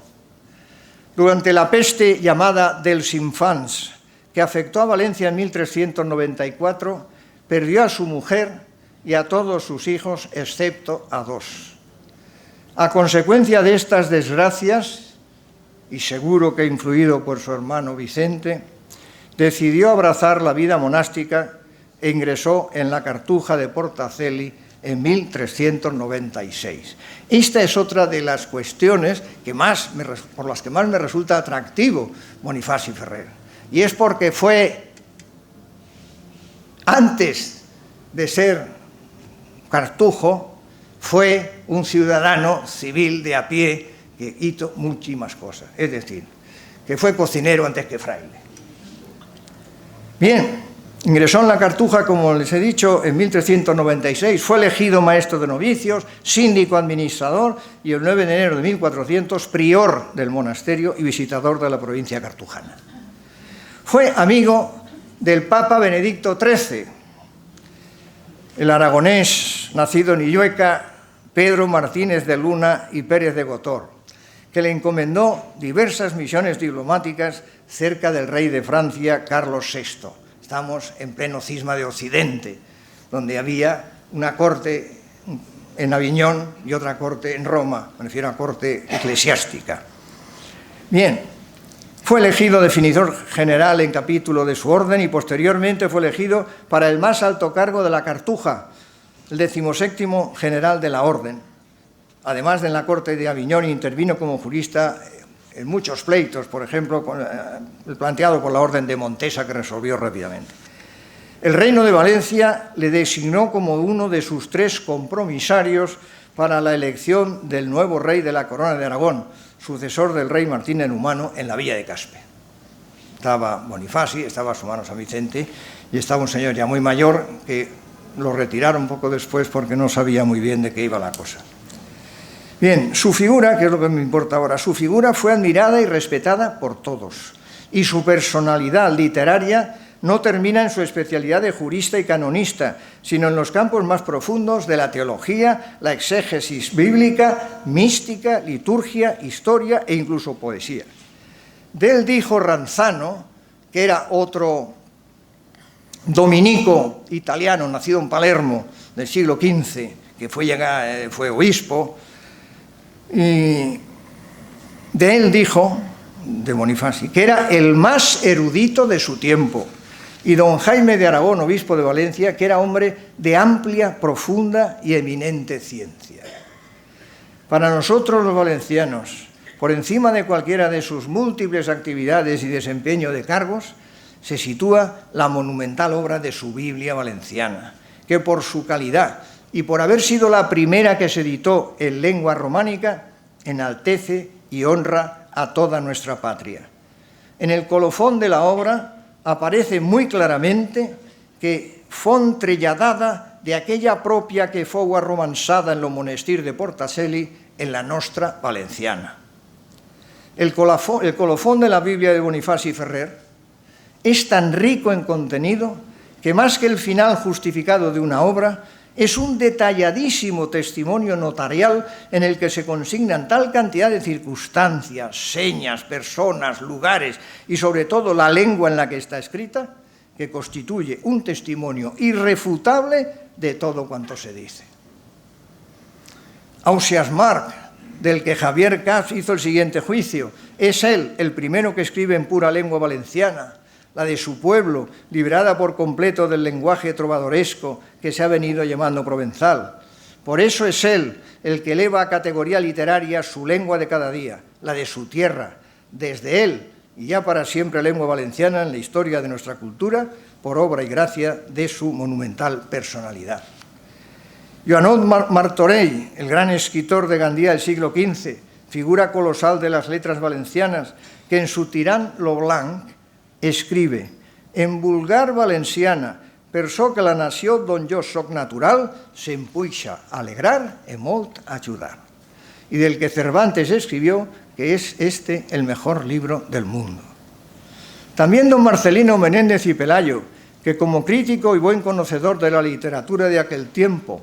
Durante la peste llamada dels infants, que afectó a Valencia en 1394, perdió a su mujer y a todos sus hijos, excepto a 2. A consecuencia de estas desgracias, y seguro que influido por su hermano Vicente, decidió abrazar la vida monástica e ingresó en la Cartuja de Portaceli en 1396. Esta es otra de las cuestiones por las que más me resulta atractivo Bonifaci Ferrer. Y es porque fue, antes de ser cartujo, fue un ciudadano civil de a pie que hizo muchísimas cosas. Es decir, que fue cocinero antes que fraile. Bien, ingresó en la Cartuja, como les he dicho, en 1396. Fue elegido maestro de novicios, síndico administrador y el 9 de enero de 1400 prior del monasterio y visitador de la provincia cartujana. Fue amigo del Papa Benedicto XIII, el aragonés nacido en Illueca, Pedro Martínez de Luna y Pérez de Gotor, que le encomendó diversas misiones diplomáticas cerca del rey de Francia, Carlos VI. Estamos en pleno cisma de Occidente, donde había una corte en Aviñón y otra corte en Roma, me refiero a corte eclesiástica. Bien, fue elegido definidor general en capítulo de su orden y posteriormente fue elegido para el más alto cargo de la Cartuja, el 17º general de la orden. Además de en la corte de Aviñón, intervino como jurista en muchos pleitos, por ejemplo, el planteado por la orden de Montesa, que resolvió rápidamente. El Reino de Valencia le designó como uno de sus 3 compromisarios para la elección del nuevo rey de la Corona de Aragón, sucesor del rey Martín el Humano, en la villa de Caspe. Estaba Bonifaci, estaba su hermano San Vicente y estaba un señor ya muy mayor que lo retiraron un poco después porque no sabía muy bien de qué iba la cosa. Bien, su figura, que es lo que me importa ahora, su figura fue admirada y respetada por todos. Y su personalidad literaria no termina en su especialidad de jurista y canonista, sino en los campos más profundos de la teología, la exégesis bíblica, mística, liturgia, historia e incluso poesía. De él dijo Ranzano, que era otro dominico italiano, nacido en Palermo, del siglo XV, que fue obispo, y De él dijo, de Bonifaci, que era el más erudito de su tiempo, y don Jaime de Aragón, obispo de Valencia, que era hombre de amplia, profunda y eminente ciencia. Para nosotros los valencianos, por encima de cualquiera de sus múltiples actividades y desempeño de cargos, se sitúa la monumental obra de su Biblia valenciana, que por su calidad y por haber sido la primera que se editó en lengua románica, enaltece y honra a toda nuestra patria. En el colofón de la obra aparece muy claramente que fon trelladada de aquella propia que fou arromanzada en lo monestir de Portaceli en la nostra valenciana. El colofón de la Biblia de Bonifaci Ferrer es tan rico en contenido que más que el final justificado de una obra, es un detalladísimo testimonio notarial en el que se consignan tal cantidad de circunstancias, señas, personas, lugares y sobre todo la lengua en la que está escrita, que constituye un testimonio irrefutable de todo cuanto se dice. Ausias Marc, del que Javier Cas hizo el siguiente juicio, es él el primero que escribe en pura lengua valenciana, la de su pueblo, liberada por completo del lenguaje trovadoresco que se ha venido llamando provenzal. Por eso es él el que eleva a categoría literaria su lengua de cada día, la de su tierra, desde él y ya para siempre lengua valenciana en la historia de nuestra cultura, por obra y gracia de su monumental personalidad. Joanot Martorell, el gran escritor de Gandía del siglo XV, figura colosal de las letras valencianas, que en su Tirant lo Blanc escribe: en vulgar valenciana, per ço que la nació d'on jo soc natural, se'n puixa alegrar e molt ajudar. Y del que Cervantes escribió que es este el mejor libro del mundo. También don Marcelino Menéndez y Pelayo, que como crítico y buen conocedor de la literatura de aquel tiempo,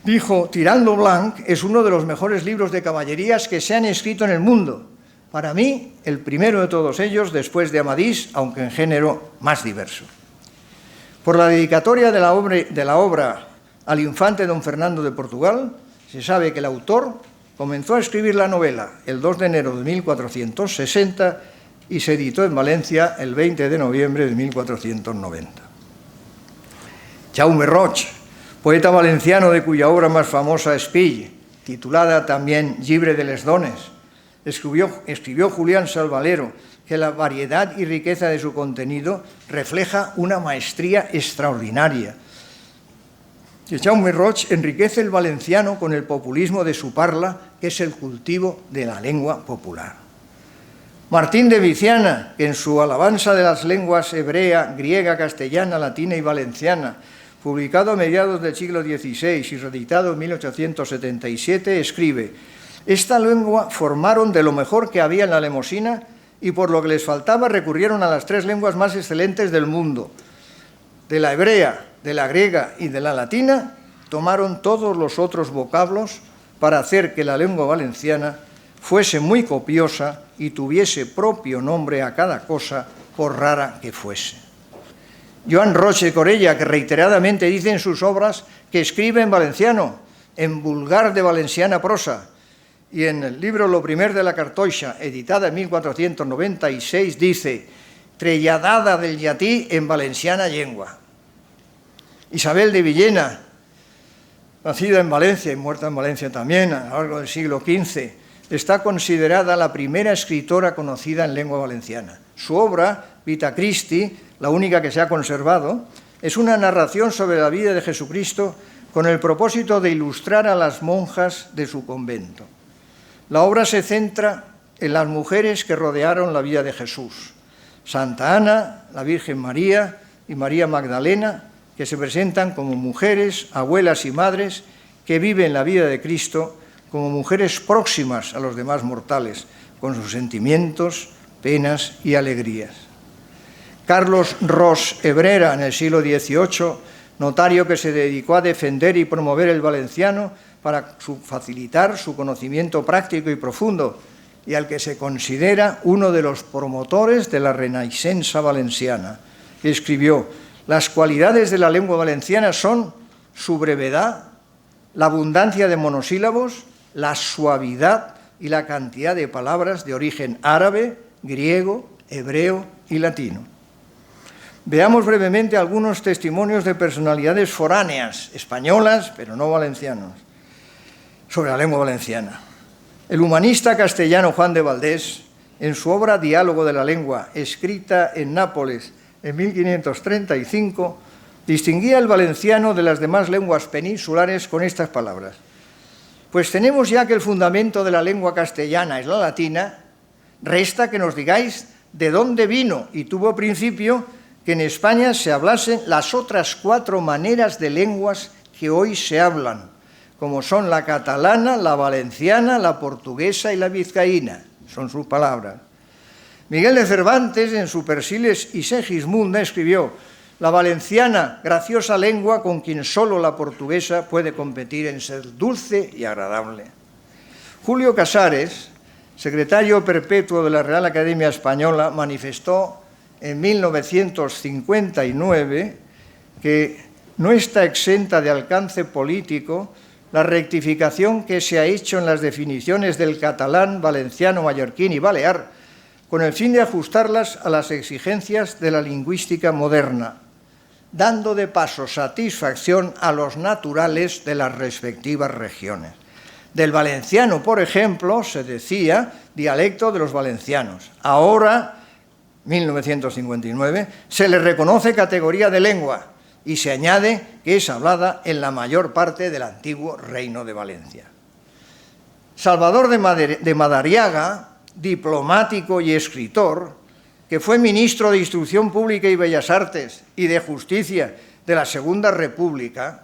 dijo: Tirant lo Blanc es uno de los mejores libros de caballerías que se han escrito en el mundo. Para mí, el primero de todos ellos, después de Amadís, aunque en género más diverso. Por la dedicatoria de la obra al infante don Fernando de Portugal, se sabe que el autor comenzó a escribir la novela el 2 de enero de 1460 y se editó en Valencia el 20 de noviembre de 1490. Jaume Roig, poeta valenciano de cuya obra más famosa es Pill, titulada también Llibre de les dones, escribió Julián Salvalero que la variedad y riqueza de su contenido refleja una maestría extraordinaria. Jaume Roig enriquece el valenciano con el populismo de su parla, que es el cultivo de la lengua popular. Martín de Viciana, que en su alabanza de las lenguas hebrea, griega, castellana, latina y valenciana, publicado a mediados del siglo XVI y reeditado en 1877, escribe: esta lengua formaron de lo mejor que había en la Lemosina y por lo que les faltaba recurrieron a las 3 lenguas más excelentes del mundo. De la hebrea, de la griega y de la latina tomaron todos los otros vocablos para hacer que la lengua valenciana fuese muy copiosa y tuviese propio nombre a cada cosa, por rara que fuese. Joan Roche Corella, que reiteradamente dice en sus obras que escribe en valenciano, en vulgar de valenciana prosa, y en el libro Lo primer de la Cartoixa, editada en 1496, dice: trelladada del llatí en valenciana llengua. Isabel de Villena, nacida en Valencia y muerta en Valencia también a lo largo del siglo XV, está considerada la primera escritora conocida en lengua valenciana. Su obra, Vita Christi, la única que se ha conservado, es una narración sobre la vida de Jesucristo con el propósito de ilustrar a las monjas de su convento. La obra se centra en las mujeres que rodearon la vida de Jesús: Santa Ana, la Virgen María y María Magdalena, que se presentan como mujeres, abuelas y madres que viven la vida de Cristo como mujeres próximas a los demás mortales, con sus sentimientos, penas y alegrías. Carlos Ros Ebrera, en el siglo XVIII, notario que se dedicó a defender y promover el valenciano para facilitar su conocimiento práctico y profundo, y al que se considera uno de los promotores de la Renaixença valenciana, escribió: las cualidades de la lengua valenciana son su brevedad, la abundancia de monosílabos, la suavidad, y la cantidad de palabras de origen árabe, griego, hebreo y latino. Veamos brevemente algunos testimonios de personalidades foráneas, españolas, pero no valencianos, sobre la lengua valenciana. El humanista castellano Juan de Valdés, en su obra Diálogo de la lengua, escrita en Nápoles en 1535, distinguía el valenciano de las demás lenguas peninsulares con estas palabras: pues tenemos ya que el fundamento de la lengua castellana es la latina, resta que nos digáis de dónde vino y tuvo principio que en España se hablasen las otras 4 maneras de lenguas que hoy se hablan, como son la catalana, la valenciana, la portuguesa y la vizcaína. Son sus palabras. Miguel de Cervantes, en su Persiles y Segismunda, escribió: la valenciana, graciosa lengua con quien solo la portuguesa puede competir en ser dulce y agradable. Julio Casares, secretario perpetuo de la Real Academia Española, manifestó en 1959 que no está exenta de alcance político la rectificación que se ha hecho en las definiciones del catalán, valenciano, mallorquín y balear, con el fin de ajustarlas a las exigencias de la lingüística moderna, dando de paso satisfacción a los naturales de las respectivas regiones. Del valenciano, por ejemplo, se decía dialecto de los valencianos. Ahora, 1959, se le reconoce categoría de lengua y se añade que es hablada en la mayor parte del antiguo Reino de Valencia. Salvador de Madariaga, diplomático y escritor, que fue ministro de Instrucción Pública y Bellas Artes y de Justicia de la Segunda República,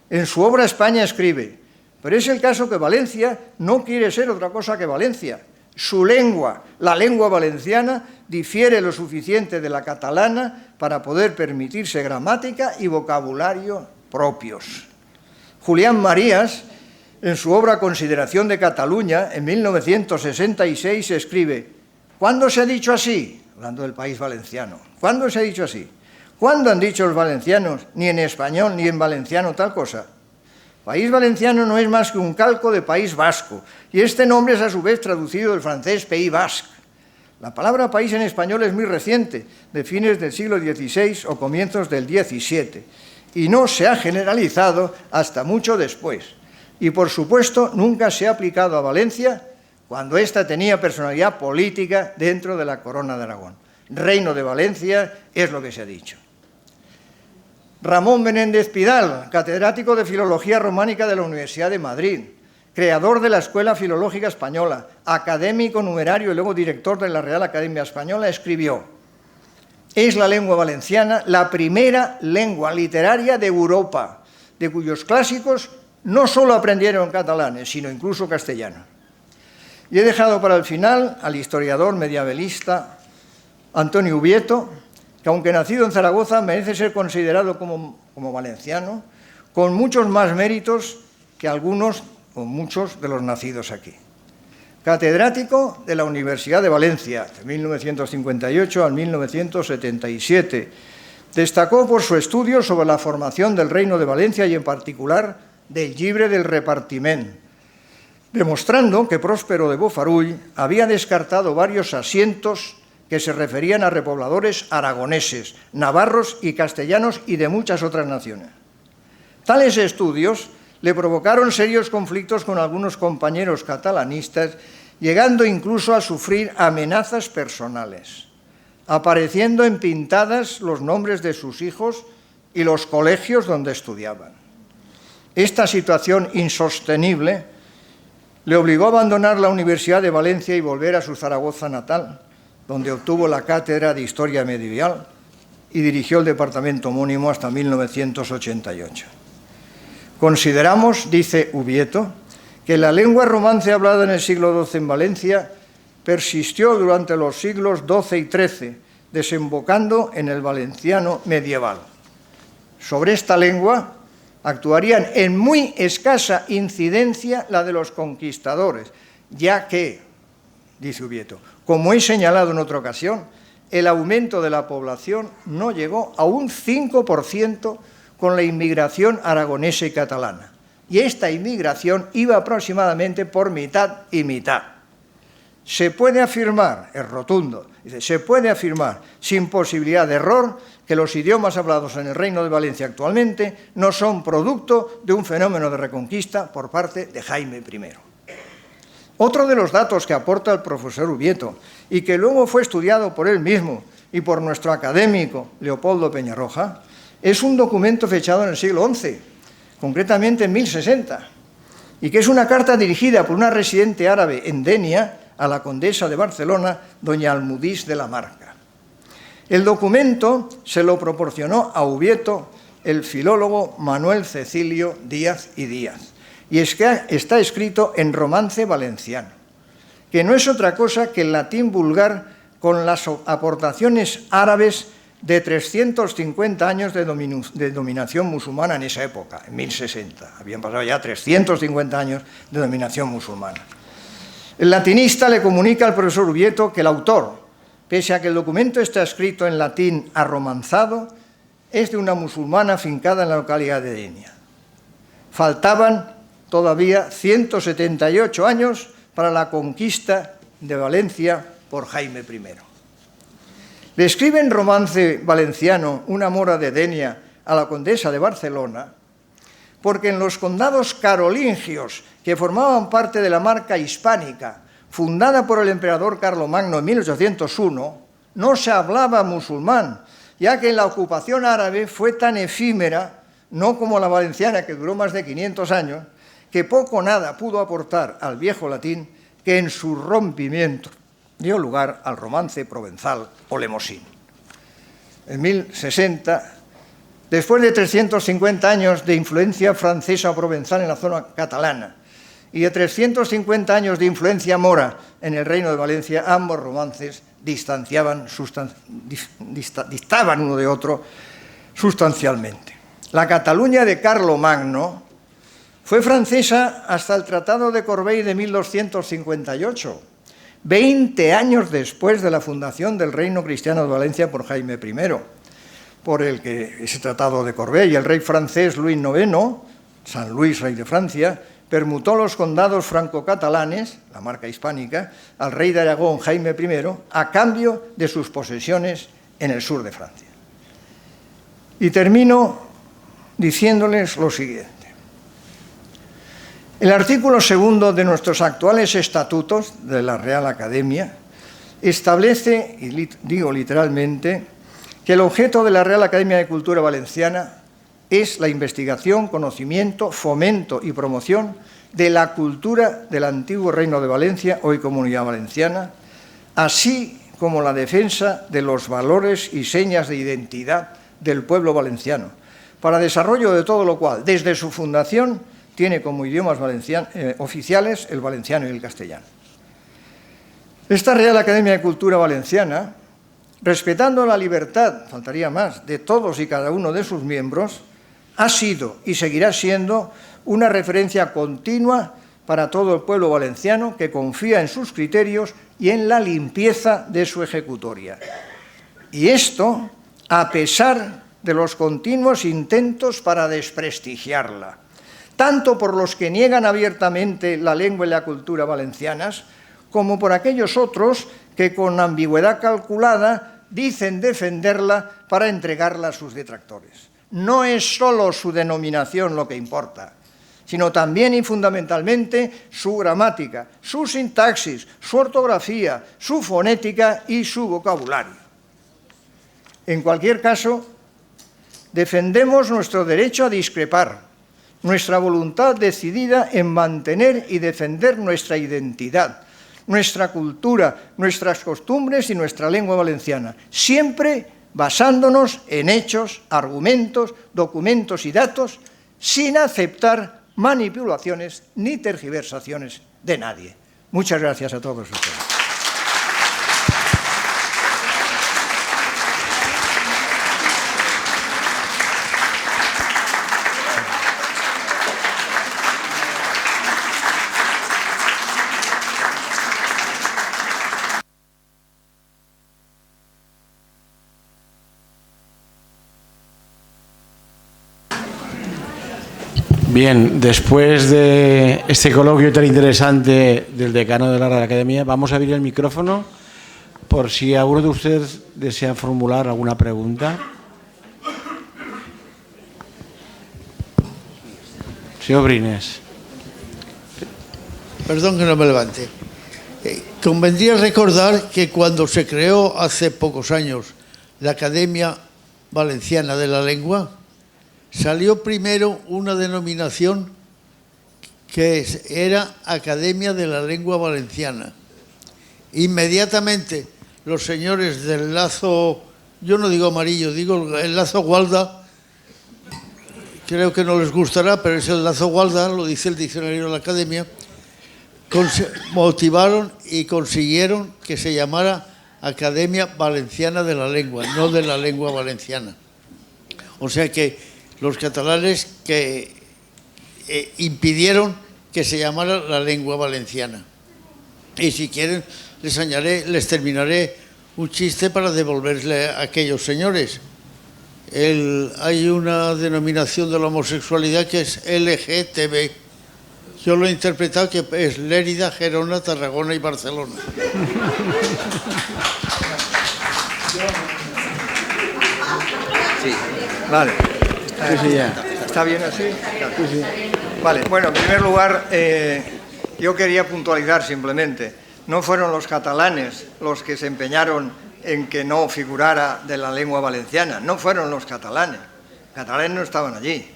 en su obra España escribe: pero es el caso que Valencia no quiere ser otra cosa que Valencia. Su lengua, la lengua valenciana, difiere lo suficiente de la catalana para poder permitirse gramática y vocabulario propios. Julián Marías, en su obra Consideración de Cataluña, en 1966, escribe: ¿cuándo se ha dicho así? Hablando del país valenciano. ¿Cuándo se ha dicho así? ¿Cuándo han dicho los valencianos, ni en español ni en valenciano, tal cosa? País valenciano no es más que un calco de País Vasco, y este nombre es a su vez traducido del francés Pays Basque. La palabra país en español es muy reciente, de fines del siglo XVI o comienzos del XVII, y no se ha generalizado hasta mucho después. Y, por supuesto, nunca se ha aplicado a Valencia cuando ésta tenía personalidad política dentro de la Corona de Aragón. Reino de Valencia es lo que se ha dicho. Ramón Menéndez Pidal, catedrático de Filología Románica de la Universidad de Madrid, creador de la Escuela Filológica Española, académico numerario y luego director de la Real Academia Española, escribió: es la lengua valenciana la primera lengua literaria de Europa, de cuyos clásicos no solo aprendieron catalanes, sino incluso castellano. Y he dejado para el final al historiador medievalista Antonio Ubieto, que aunque nacido en Zaragoza merece ser considerado como valenciano, con muchos más méritos que algunos o muchos de los nacidos aquí. Catedrático de la Universidad de Valencia, de 1958 a 1977, destacó por su estudio sobre la formación del Reino de Valencia y en particular del llibre del repartiment, demostrando que Próspero de Bofarull había descartado varios asientos que se referían a repobladores aragoneses, navarros y castellanos y de muchas otras naciones. Tales estudios le provocaron serios conflictos con algunos compañeros catalanistas, llegando incluso a sufrir amenazas personales, apareciendo en pintadas los nombres de sus hijos y los colegios donde estudiaban. Esta situación insostenible le obligó a abandonar la Universidad de Valencia y volver a su Zaragoza natal, donde obtuvo la cátedra de Historia Medieval y dirigió el departamento homónimo hasta 1988. Consideramos, dice Ubieto, que la lengua romance hablada en el siglo XII en Valencia persistió durante los siglos XII y XIII, desembocando en el valenciano medieval. Sobre esta lengua actuarían en muy escasa incidencia la de los conquistadores, ya que, dice Ubieto, como he señalado en otra ocasión, el aumento de la población no llegó a un 5% con la inmigración aragonesa y catalana. Y esta inmigración iba aproximadamente por mitad y mitad. se puede afirmar, es rotundo, dice, se puede afirmar sin posibilidad de error que los idiomas hablados en el Reino de Valencia actualmente no son producto de un fenómeno de reconquista por parte de Jaime I. Otro de los datos que aporta el profesor Ubieto y que luego fue estudiado por él mismo y por nuestro académico Leopoldo Peñarroja es un documento fechado en el siglo XI, concretamente en 1060, y que es una carta dirigida por una residente árabe en Denia a la condesa de Barcelona, doña Almudís de la Marca. El documento se lo proporcionó a Ubieto el filólogo Manuel Cecilio Díaz y Díaz, y es que está escrito en romance valenciano, que no es otra cosa que el latín vulgar con las aportaciones árabes de 350 años de dominación musulmana en esa época, en 1060. Habían pasado ya 350 años de dominación musulmana. El latinista le comunica al profesor Ubieto que el autor, pese a que el documento está escrito en latín arromanzado, es de una musulmana afincada en la localidad de Denia. Faltaban todavía 178 años para la conquista de Valencia por Jaime I. Le escribe en romance valenciano una mora de Denia a la condesa de Barcelona porque en los condados carolingios que formaban parte de la Marca Hispánica, fundada por el emperador Carlomagno en 1801, no se hablaba musulmán, ya que la ocupación árabe fue tan efímera, no como la valenciana, que duró más de 500 años, que poco o nada pudo aportar al viejo latín, que en su rompimiento dio lugar al romance provenzal o lemosín. En 1060, después de 350 años de influencia francesa o provenzal en la zona catalana y de 350 años de influencia mora en el Reino de Valencia, ambos romances distaban uno de otro sustancialmente. La Cataluña de Carlomagno fue francesa hasta el Tratado de Corbeil de 1258, 20 años después de la fundación del Reino Cristiano de Valencia por Jaime I, por el que ese Tratado de Corbeil, el rey francés Luis IX, San Luis, rey de Francia, permutó los condados franco-catalanes, la Marca Hispánica, al rey de Aragón Jaime I, a cambio de sus posesiones en el sur de Francia. Y termino diciéndoles lo siguiente. El artículo 2 de nuestros actuales estatutos de la Real Academia establece, y digo literalmente, que el objeto de la Real Academia de Cultura Valenciana es la investigación, conocimiento, fomento y promoción de la cultura del antiguo Reino de Valencia, hoy Comunidad Valenciana, así como la defensa de los valores y señas de identidad del pueblo valenciano, para desarrollo de todo lo cual, desde su fundación, tiene como idiomas oficiales el valenciano y el castellano. Esta Real Academia de Cultura Valenciana, respetando la libertad, faltaría más, de todos y cada uno de sus miembros, ha sido y seguirá siendo una referencia continua para todo el pueblo valenciano que confía en sus criterios y en la limpieza de su ejecutoria. Y esto a pesar de los continuos intentos para desprestigiarla, tanto por los que niegan abiertamente la lengua y la cultura valencianas, como por aquellos otros que con ambigüedad calculada dicen defenderla para entregarla a sus detractores. No es solo su denominación lo que importa, sino también y fundamentalmente su gramática, su sintaxis, su ortografía, su fonética y su vocabulario. En cualquier caso, defendemos nuestro derecho a discrepar, nuestra voluntad decidida en mantener y defender nuestra identidad, nuestra cultura, nuestras costumbres y nuestra lengua valenciana, siempre basándonos en hechos, argumentos, documentos y datos, sin aceptar manipulaciones ni tergiversaciones de nadie. Muchas gracias a todos ustedes. Bien, después de este coloquio tan interesante del decano de la Real Academia, vamos a abrir el micrófono por si alguno de ustedes desea formular alguna pregunta. Señor Brines. Perdón que no me levante. Convendría recordar que cuando se creó hace pocos años la Academia Valenciana de la Lengua, salió primero una denominación que era Academia de la Lengua Valenciana. Inmediatamente los señores del lazo, yo no digo amarillo, digo el lazo Gualda, creo que no les gustará, pero es el lazo Gualda, lo dice el diccionario de la Academia, motivaron y consiguieron que se llamara Academia Valenciana de la Lengua, no de la Lengua Valenciana. O sea que los catalanes que impidieron que se llamara la lengua valenciana. Y si quieren, les terminaré un chiste para devolverle a aquellos señores. Hay una denominación de la homosexualidad que es LGTB. Yo lo he interpretado que es Lérida, Gerona, Tarragona y Barcelona. Sí, vale. ¿Está bien así? Sí. Vale, bueno, en primer lugar, yo quería puntualizar simplemente, no fueron los catalanes los que se empeñaron en que no figurara de la lengua valenciana, no fueron los catalanes no estaban allí,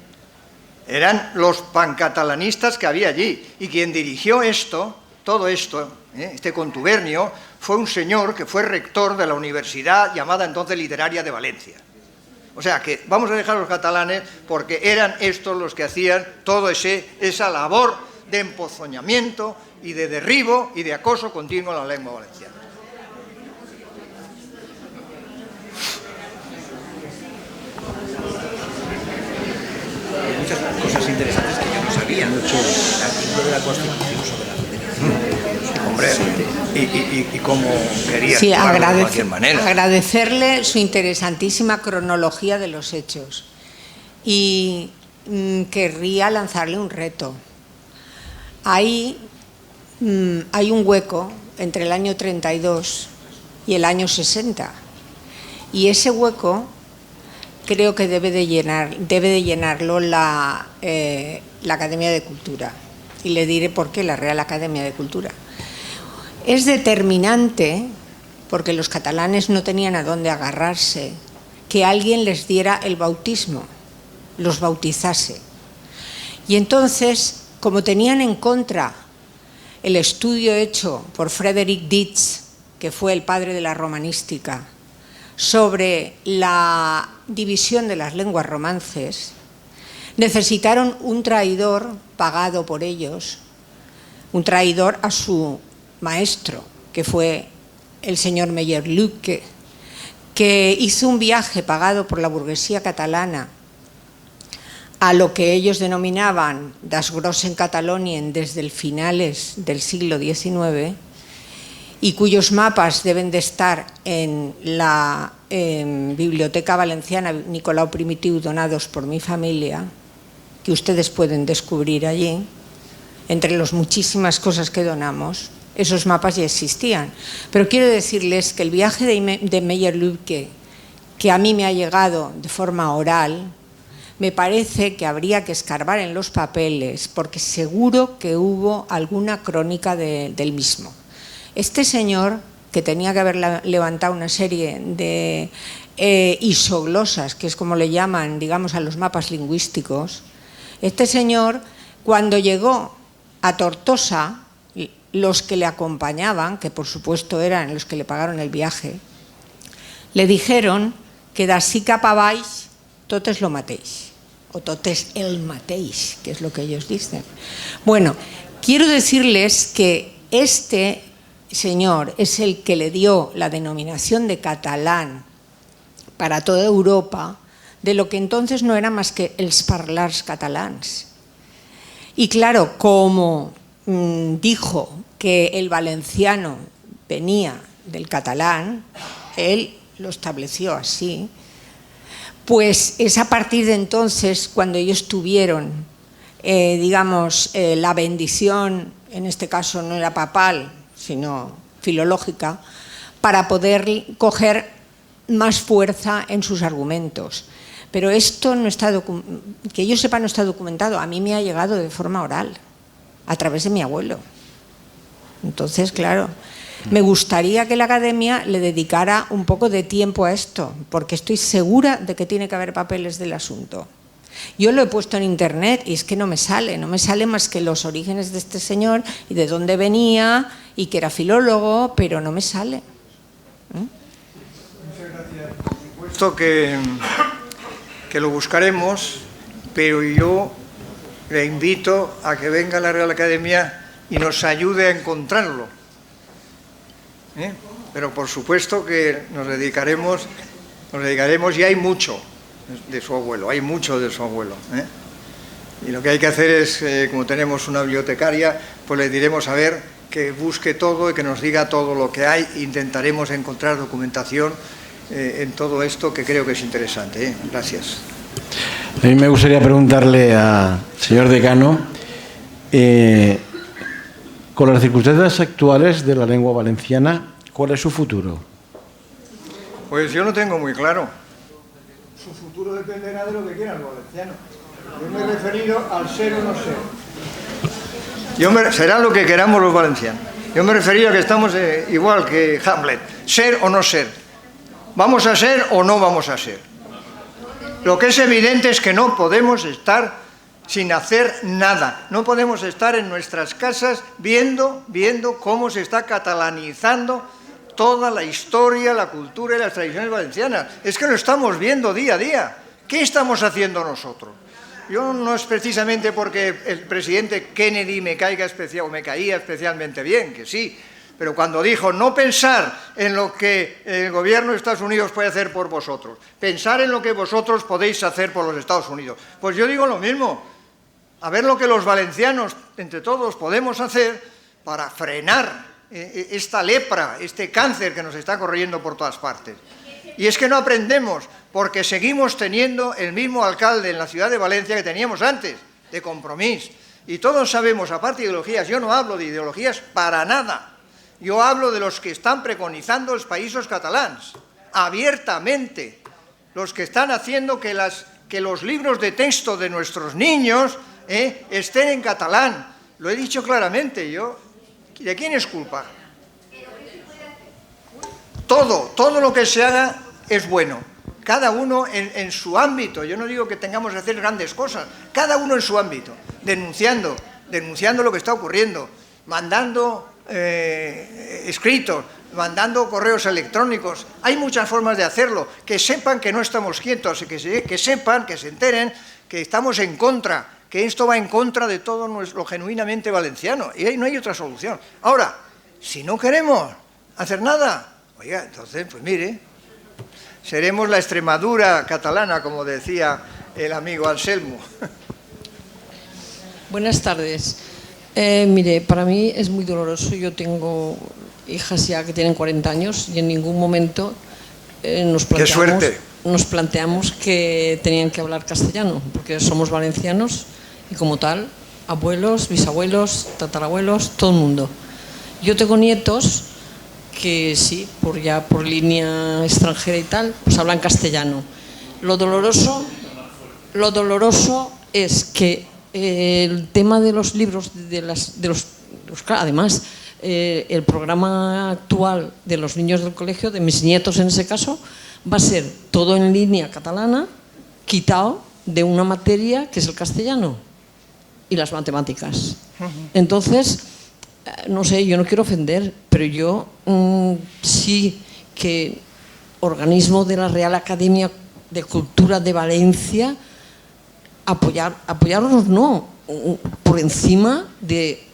eran los pancatalanistas que había allí, y quien dirigió todo esto, este contubernio, fue un señor que fue rector de la universidad llamada entonces Literaria de Valencia. O sea que vamos a dejar a los catalanes porque eran estos los que hacían toda esa labor de emponzoñamiento y de derribo y de acoso continuo a la lengua valenciana. Hay muchas cosas interesantes que yo no sabía. Mucho el artículo de la Constitución sobre la federación. Hombre, y cómo quería sí, actuar de cualquier manera. Agradecerle su interesantísima cronología de los hechos y querría lanzarle un reto. Ahí hay un hueco entre el año 32 y el año 60 y ese hueco creo que debe de llenarlo la Academia de Cultura, y le diré por qué la Real Academia de Cultura. Es determinante, porque los catalanes no tenían a dónde agarrarse, que alguien les diera el bautismo, los bautizase. Y entonces, como tenían en contra el estudio hecho por Frederick Dietz, que fue el padre de la romanística, sobre la división de las lenguas romances, necesitaron un traidor pagado por ellos, un traidor a su maestro, que fue el señor Meyer-Lübke, que hizo un viaje pagado por la burguesía catalana a lo que ellos denominaban Das großen Katalonien desde el finales del siglo XIX, y cuyos mapas deben de estar en la Biblioteca Valenciana Nicolau Primitiu, donados por mi familia, que ustedes pueden descubrir allí. Entre las muchísimas cosas que donamos, esos mapas ya existían. Pero quiero decirles que el viaje de Meyer-Lübke, que a mí me ha llegado de forma oral, me parece que habría que escarbar en los papeles, porque seguro que hubo alguna crónica del mismo. Este señor, que tenía que haber levantado una serie de isoglosas, que es como le llaman, digamos, a los mapas lingüísticos, este señor, cuando llegó a Tortosa, los que le acompañaban, que por supuesto eran los que le pagaron el viaje, le dijeron que d'ací cap avall totes lo matéis, o totes el matéis, que es lo que ellos dicen. Bueno, quiero decirles que este señor es el que le dio la denominación de catalán para toda Europa, de lo que entonces no era más que els parlars catalans. Y claro, como dijo que el valenciano venía del catalán, él lo estableció así, pues es a partir de entonces cuando ellos tuvieron digamos, la bendición, en este caso no era papal, sino filológica, para poder coger más fuerza en sus argumentos. Pero esto no está que yo sepa no está documentado. A mí me ha llegado de forma oral, a través de mi abuelo. Entonces, claro, me gustaría que la Academia le dedicara un poco de tiempo a esto, porque estoy segura de que tiene que haber papeles del asunto. Yo lo he puesto en internet y es que no me sale más que los orígenes de este señor y de dónde venía y que era filólogo, pero no me sale. Muchas gracias. Por supuesto que lo buscaremos, pero yo le invito a que venga a la Real Academia y nos ayude a encontrarlo. Pero por supuesto que nos dedicaremos y hay mucho de su abuelo, Y lo que hay que hacer es, como tenemos una bibliotecaria, pues le diremos a ver que busque todo y que nos diga todo lo que hay. Intentaremos encontrar documentación en todo esto que creo que es interesante. Gracias. A mí me gustaría preguntarle al señor decano, con las circunstancias actuales de la lengua valenciana, ¿cuál es su futuro? Pues yo lo tengo muy claro. Su futuro dependerá de lo que quieran los valencianos. Yo me he referido al ser o no ser. Será lo que queramos los valencianos. Yo me he referido a que estamos igual que Hamlet, ser o no ser. ¿Vamos a ser o no vamos a ser? Lo que es evidente es que no podemos estar sin hacer nada. No podemos estar en nuestras casas viendo cómo se está catalanizando toda la historia, la cultura y las tradiciones valencianas. Es que lo estamos viendo día a día. ¿Qué estamos haciendo nosotros? Yo no es precisamente porque el presidente Kennedy me caía especialmente bien, que sí, pero cuando dijo no pensar en lo que el gobierno de Estados Unidos puede hacer por vosotros, pensar en lo que vosotros podéis hacer por los Estados Unidos, pues yo digo lo mismo, a ver lo que los valencianos, entre todos, podemos hacer para frenar esta lepra, este cáncer que nos está corriendo por todas partes. Y es que no aprendemos, porque seguimos teniendo el mismo alcalde en la ciudad de Valencia que teníamos antes, de Compromís. Y todos sabemos, aparte de ideologías, yo no hablo de ideologías para nada. Yo hablo de los que están preconizando los països catalans, abiertamente. Los que están haciendo que los libros de texto de nuestros niños estén en catalán. Lo he dicho claramente yo. ¿De quién es culpa? Todo lo que se haga es bueno. Cada uno en su ámbito. Yo no digo que tengamos que hacer grandes cosas. Cada uno en su ámbito. Denunciando lo que está ocurriendo. Mandando escritos, mandando correos electrónicos. Hay muchas formas de hacerlo. Que sepan que no estamos quietos, que sepan, que se enteren que estamos en contra, que esto va en contra de todo lo genuinamente valenciano. Y ahí no hay otra solución. Ahora, si no queremos hacer nada, oiga, entonces, pues mire, seremos la Extremadura catalana, como decía el amigo Anselmo. Buenas tardes. Mire, para mí es muy doloroso. Yo tengo hijas ya que tienen 40 años y en ningún momento nos planteamos que tenían que hablar castellano, porque somos valencianos y como tal, abuelos, bisabuelos, tatarabuelos, todo el mundo. Yo tengo nietos que sí, por línea extranjera y tal, pues hablan castellano. Lo doloroso es que el tema de los libros, además, el programa actual de los niños del colegio, de mis nietos en ese caso, va a ser todo en línea catalana, quitado de una materia que es el castellano y las matemáticas. Entonces, no sé, yo no quiero ofender, pero yo sí que organismo de la Real Academia de Cultura de Valencia, apoyarnos no, por encima de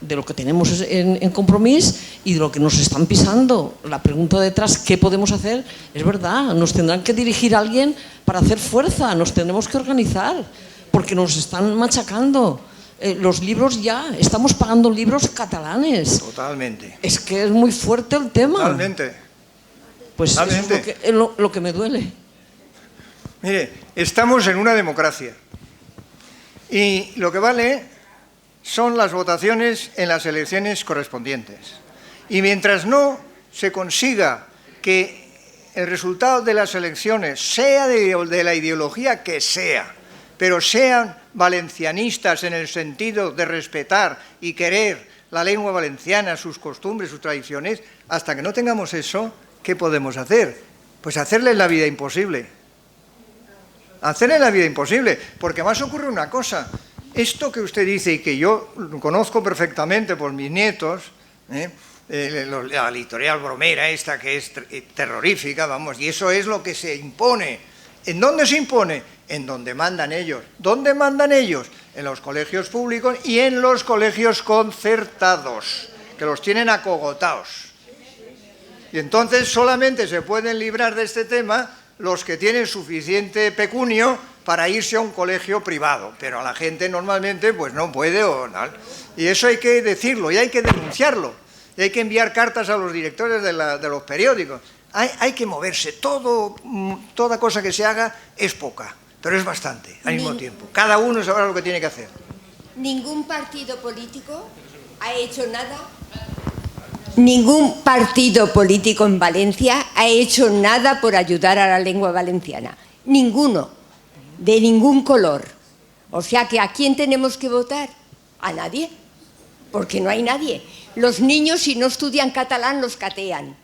lo que tenemos en Compromís y de lo que nos están pisando. La pregunta detrás, ¿qué podemos hacer? Es verdad, nos tendrán que dirigir a alguien para hacer fuerza, nos tendremos que organizar, porque nos están machacando. Los libros ya, estamos pagando libros catalanes. Totalmente. Es que es muy fuerte el tema. Totalmente. Pues totalmente. Eso es lo que me duele. Mire, estamos en una democracia. Y lo que vale son las votaciones en las elecciones correspondientes. Y mientras no se consiga que el resultado de las elecciones sea de la ideología que sea, pero sean valencianistas en el sentido de respetar y querer la lengua valenciana, sus costumbres, sus tradiciones, hasta que no tengamos eso, ¿qué podemos hacer? Pues hacerles la vida imposible. Hacerles la vida imposible, porque además ocurre una cosa. Esto que usted dice y que yo conozco perfectamente por mis nietos, la editorial bromera esta que es terrorífica, vamos, y eso es lo que se impone. ¿En dónde se impone? En donde mandan ellos. ¿Dónde mandan ellos? En los colegios públicos y en los colegios concertados, que los tienen acogotados. Y entonces solamente se pueden librar de este tema los que tienen suficiente pecunio para irse a un colegio privado, pero a la gente normalmente pues no puede o no. Y eso hay que decirlo y hay que denunciarlo. Y hay que enviar cartas a los directores de los periódicos. Hay que moverse. Toda cosa que se haga es poca, pero es bastante al mismo tiempo. Cada uno sabrá lo que tiene que hacer. ¿Ningún partido político ha hecho nada? ¿Ningún partido político en Valencia ha hecho nada por ayudar a la lengua valenciana? Ninguno, de ningún color. O sea que ¿a quién tenemos que votar? A nadie, porque no hay nadie. Los niños, si no estudian catalán, los catean.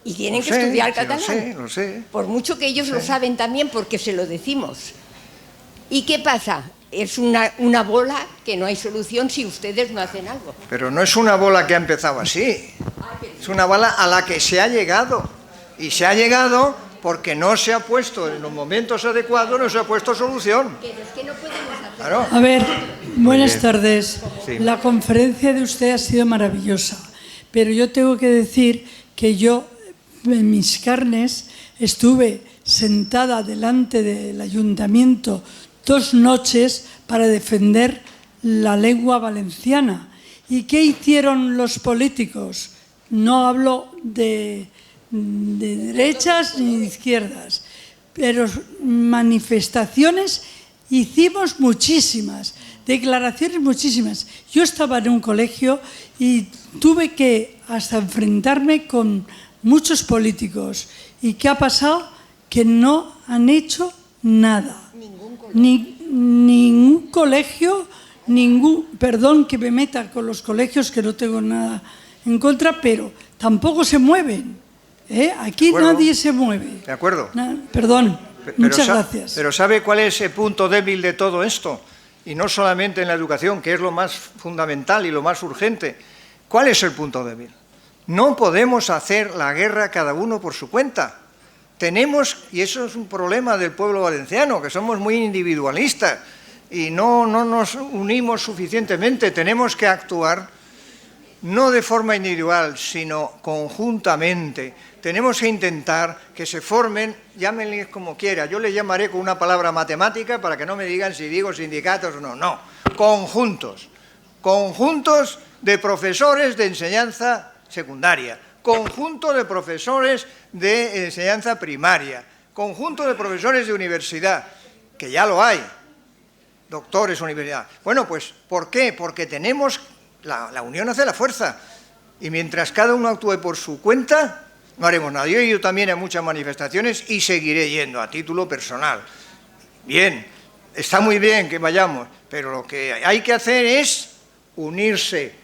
Y tienen que estudiar catalán. Lo sé. Por mucho que ellos lo saben también, porque se lo decimos. ¿Y qué pasa? Es una bola que no hay solución si ustedes no hacen algo. Pero no es una bola que ha empezado así. Es una bola a la que se ha llegado. Y se ha llegado porque no se ha puesto en los momentos adecuados, no se ha puesto solución. Pero es que no podemos hacer. Claro. A ver, buenas tardes. Sí. La conferencia de usted ha sido maravillosa, pero yo tengo que decir que yo, en mis carnes, estuve sentada delante del ayuntamiento 2 noches para defender la lengua valenciana. ¿Y qué hicieron los políticos? No hablo de derechas ni de izquierdas, pero manifestaciones hicimos muchísimas, declaraciones muchísimas. Yo estaba en un colegio y tuve que hasta enfrentarme con muchos políticos. ¿Y qué ha pasado? Que no han hecho nada. Ningún colegio, perdón que me meta con los colegios, que no tengo nada en contra, pero tampoco se mueven. Aquí nadie se mueve. De acuerdo. Perdón, muchas gracias. Pero ¿sabe cuál es el punto débil de todo esto? Y no solamente en la educación, que es lo más fundamental y lo más urgente. ¿Cuál es el punto débil? No podemos hacer la guerra cada uno por su cuenta. Tenemos, y eso es un problema del pueblo valenciano, que somos muy individualistas y no nos unimos suficientemente. Tenemos que actuar no de forma individual, sino conjuntamente. Tenemos que intentar que se formen, llámenles como quiera, yo les llamaré con una palabra matemática para que no me digan si digo sindicatos o no. No, conjuntos de profesores de enseñanza secundaria, conjunto de profesores de enseñanza primaria, conjunto de profesores de universidad, que ya lo hay, doctores de universidad. Bueno, pues, ¿por qué? Porque tenemos, la unión hace la fuerza, y mientras cada uno actúe por su cuenta, no haremos nada. Yo he ido también a muchas manifestaciones y seguiré yendo a título personal. Bien, está muy bien que vayamos, pero lo que hay que hacer es unirse,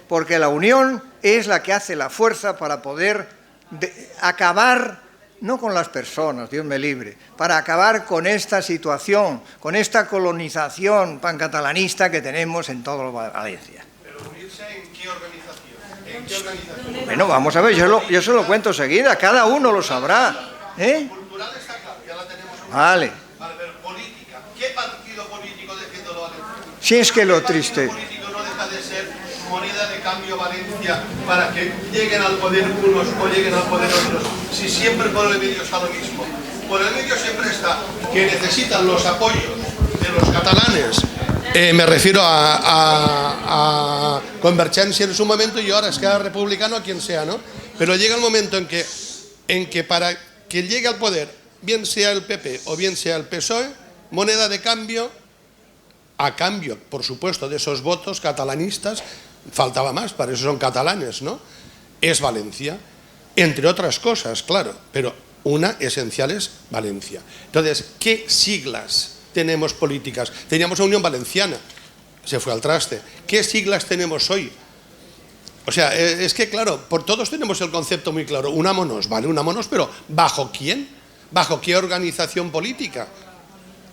porque la unión es la que hace la fuerza para poder acabar, no con las personas, Dios me libre, para acabar con esta situación, con esta colonización pancatalanista que tenemos en todo Valencia. ¿Pero unirse en qué organización? ¿En qué organización? Bueno, vamos a ver, yo se lo cuento enseguida, cada uno lo sabrá. Cultural está claro, ya la tenemos. Vale. Vale, pero política. ¿Qué partido político defiende lo Valencia? Si es que lo triste... ¿Qué partido político no deja de ser moneda de cambio Valencia para que lleguen al poder unos o lleguen al poder otros? Si siempre por el medio está lo mismo. Por el medio siempre está que necesitan los apoyos de los catalanes. Me refiero a Convergencia en su momento y ahora Esquerra Republicana o quien sea, ¿no? Pero llega el momento en que para que llegue al poder, bien sea el PP o bien sea el PSOE, moneda de cambio a cambio, por supuesto, de esos votos catalanistas, faltaba más, para eso son catalanes, ¿no? Es Valencia, entre otras cosas, claro, pero una esencial es Valencia. Entonces, ¿qué siglas tenemos políticas? Teníamos a Unión Valenciana, se fue al traste. ¿Qué siglas tenemos hoy? O sea, es que claro, por todos tenemos el concepto muy claro. Unámonos, vale, unámonos, pero ¿bajo quién? ¿Bajo qué organización política?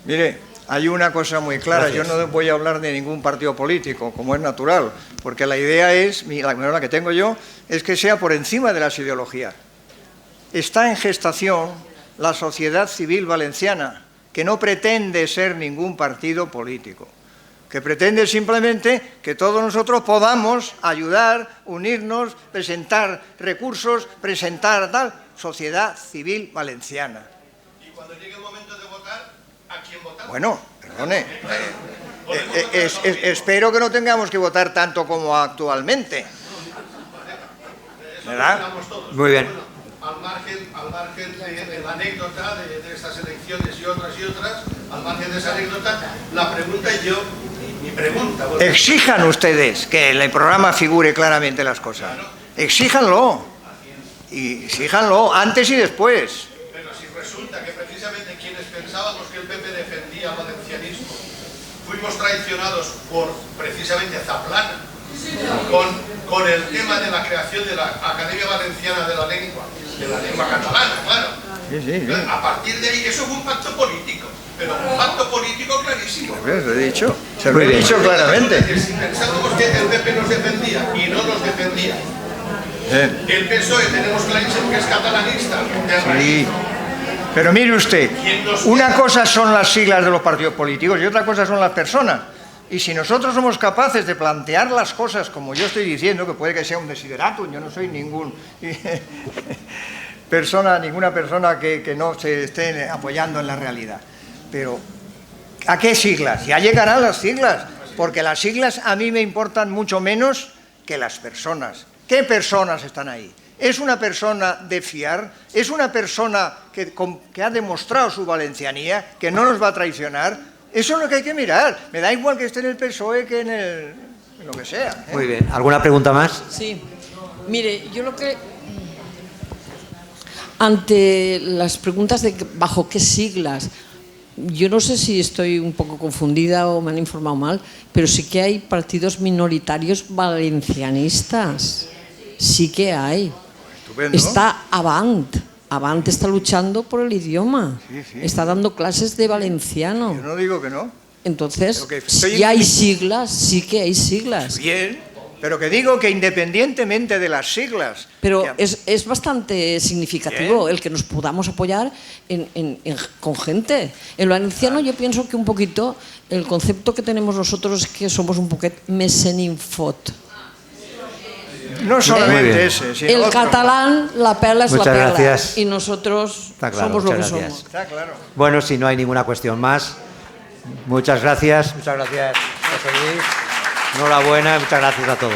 Mire, hay una cosa muy clara. Gracias. Yo no voy a hablar de ningún partido político, como es natural, porque la idea es, la que tengo yo, es que sea por encima de las ideologías. Está en gestación la sociedad civil valenciana, que no pretende ser ningún partido político, que pretende simplemente que todos nosotros podamos ayudar, unirnos, presentar recursos, presentar tal, sociedad civil valenciana. Y cuando llegue el momento de votar, ¿a quién votar? Bueno, perdone, espero que no tengamos que votar tanto como actualmente, ¿verdad? Muy bien. Al margen de la anécdota de estas elecciones y otras, al margen de esa anécdota, la pregunta mi pregunta... Bueno, exijan ustedes que en el programa figure claramente las cosas. Exíjanlo. Y exíjanlo antes y después. pero si resulta que precisamente quienes pensábamos que el PP defendía el valencianismo, fuimos traicionados por precisamente Zaplana, con el tema de la creación de la Academia Valenciana de la lengua catalana, claro. Sí. A partir de ahí, eso fue un pacto político, pero un pacto político clarísimo. Se lo he dicho claramente. Si pensábamos que el PP nos defendía y no nos defendía, el PSOE tenemos clarísimo que es catalanista. Sí. Pero mire usted, una cosa son las siglas de los partidos políticos y otra cosa son las personas. Y si nosotros somos capaces de plantear las cosas como yo estoy diciendo, que puede que sea un desideratum, yo no soy ninguna persona que no se esté apoyando en la realidad. Pero, ¿a qué siglas? Ya llegarán las siglas, porque las siglas a mí me importan mucho menos que las personas. ¿Qué personas están ahí? ¿Es una persona de fiar? ¿Es una persona que ha demostrado su valencianía, que no nos va a traicionar? Eso es lo que hay que mirar. Me da igual que esté en el PSOE que en lo que sea. Muy bien. ¿Alguna pregunta más? Sí. Mire, yo lo que... Ante las preguntas de bajo qué siglas, yo no sé si estoy un poco confundida o me han informado mal, pero sí que hay partidos minoritarios valencianistas. Sí que hay. Estupendo. Está Avant. Avant está luchando por el idioma. Sí. Está dando clases de valenciano. Yo no digo que no. Entonces, Pero que estoy si hay siglas, sí que hay siglas. Bien, pero que digo que independientemente de las siglas... Pero que- es bastante significativo el que nos podamos apoyar con gente. En lo valenciano yo pienso que un poquito el concepto que tenemos nosotros es que somos un poquet meseninfot. No Muy solamente bien. ese, sino El otro. catalán, la perla es Muchas la perla. gracias. Y nosotros Está claro, somos lo que muchas gracias. somos. Está claro. Bueno, si no hay ninguna cuestión más, muchas gracias. Muchas gracias, José Luis. Enhorabuena, muchas gracias a todos.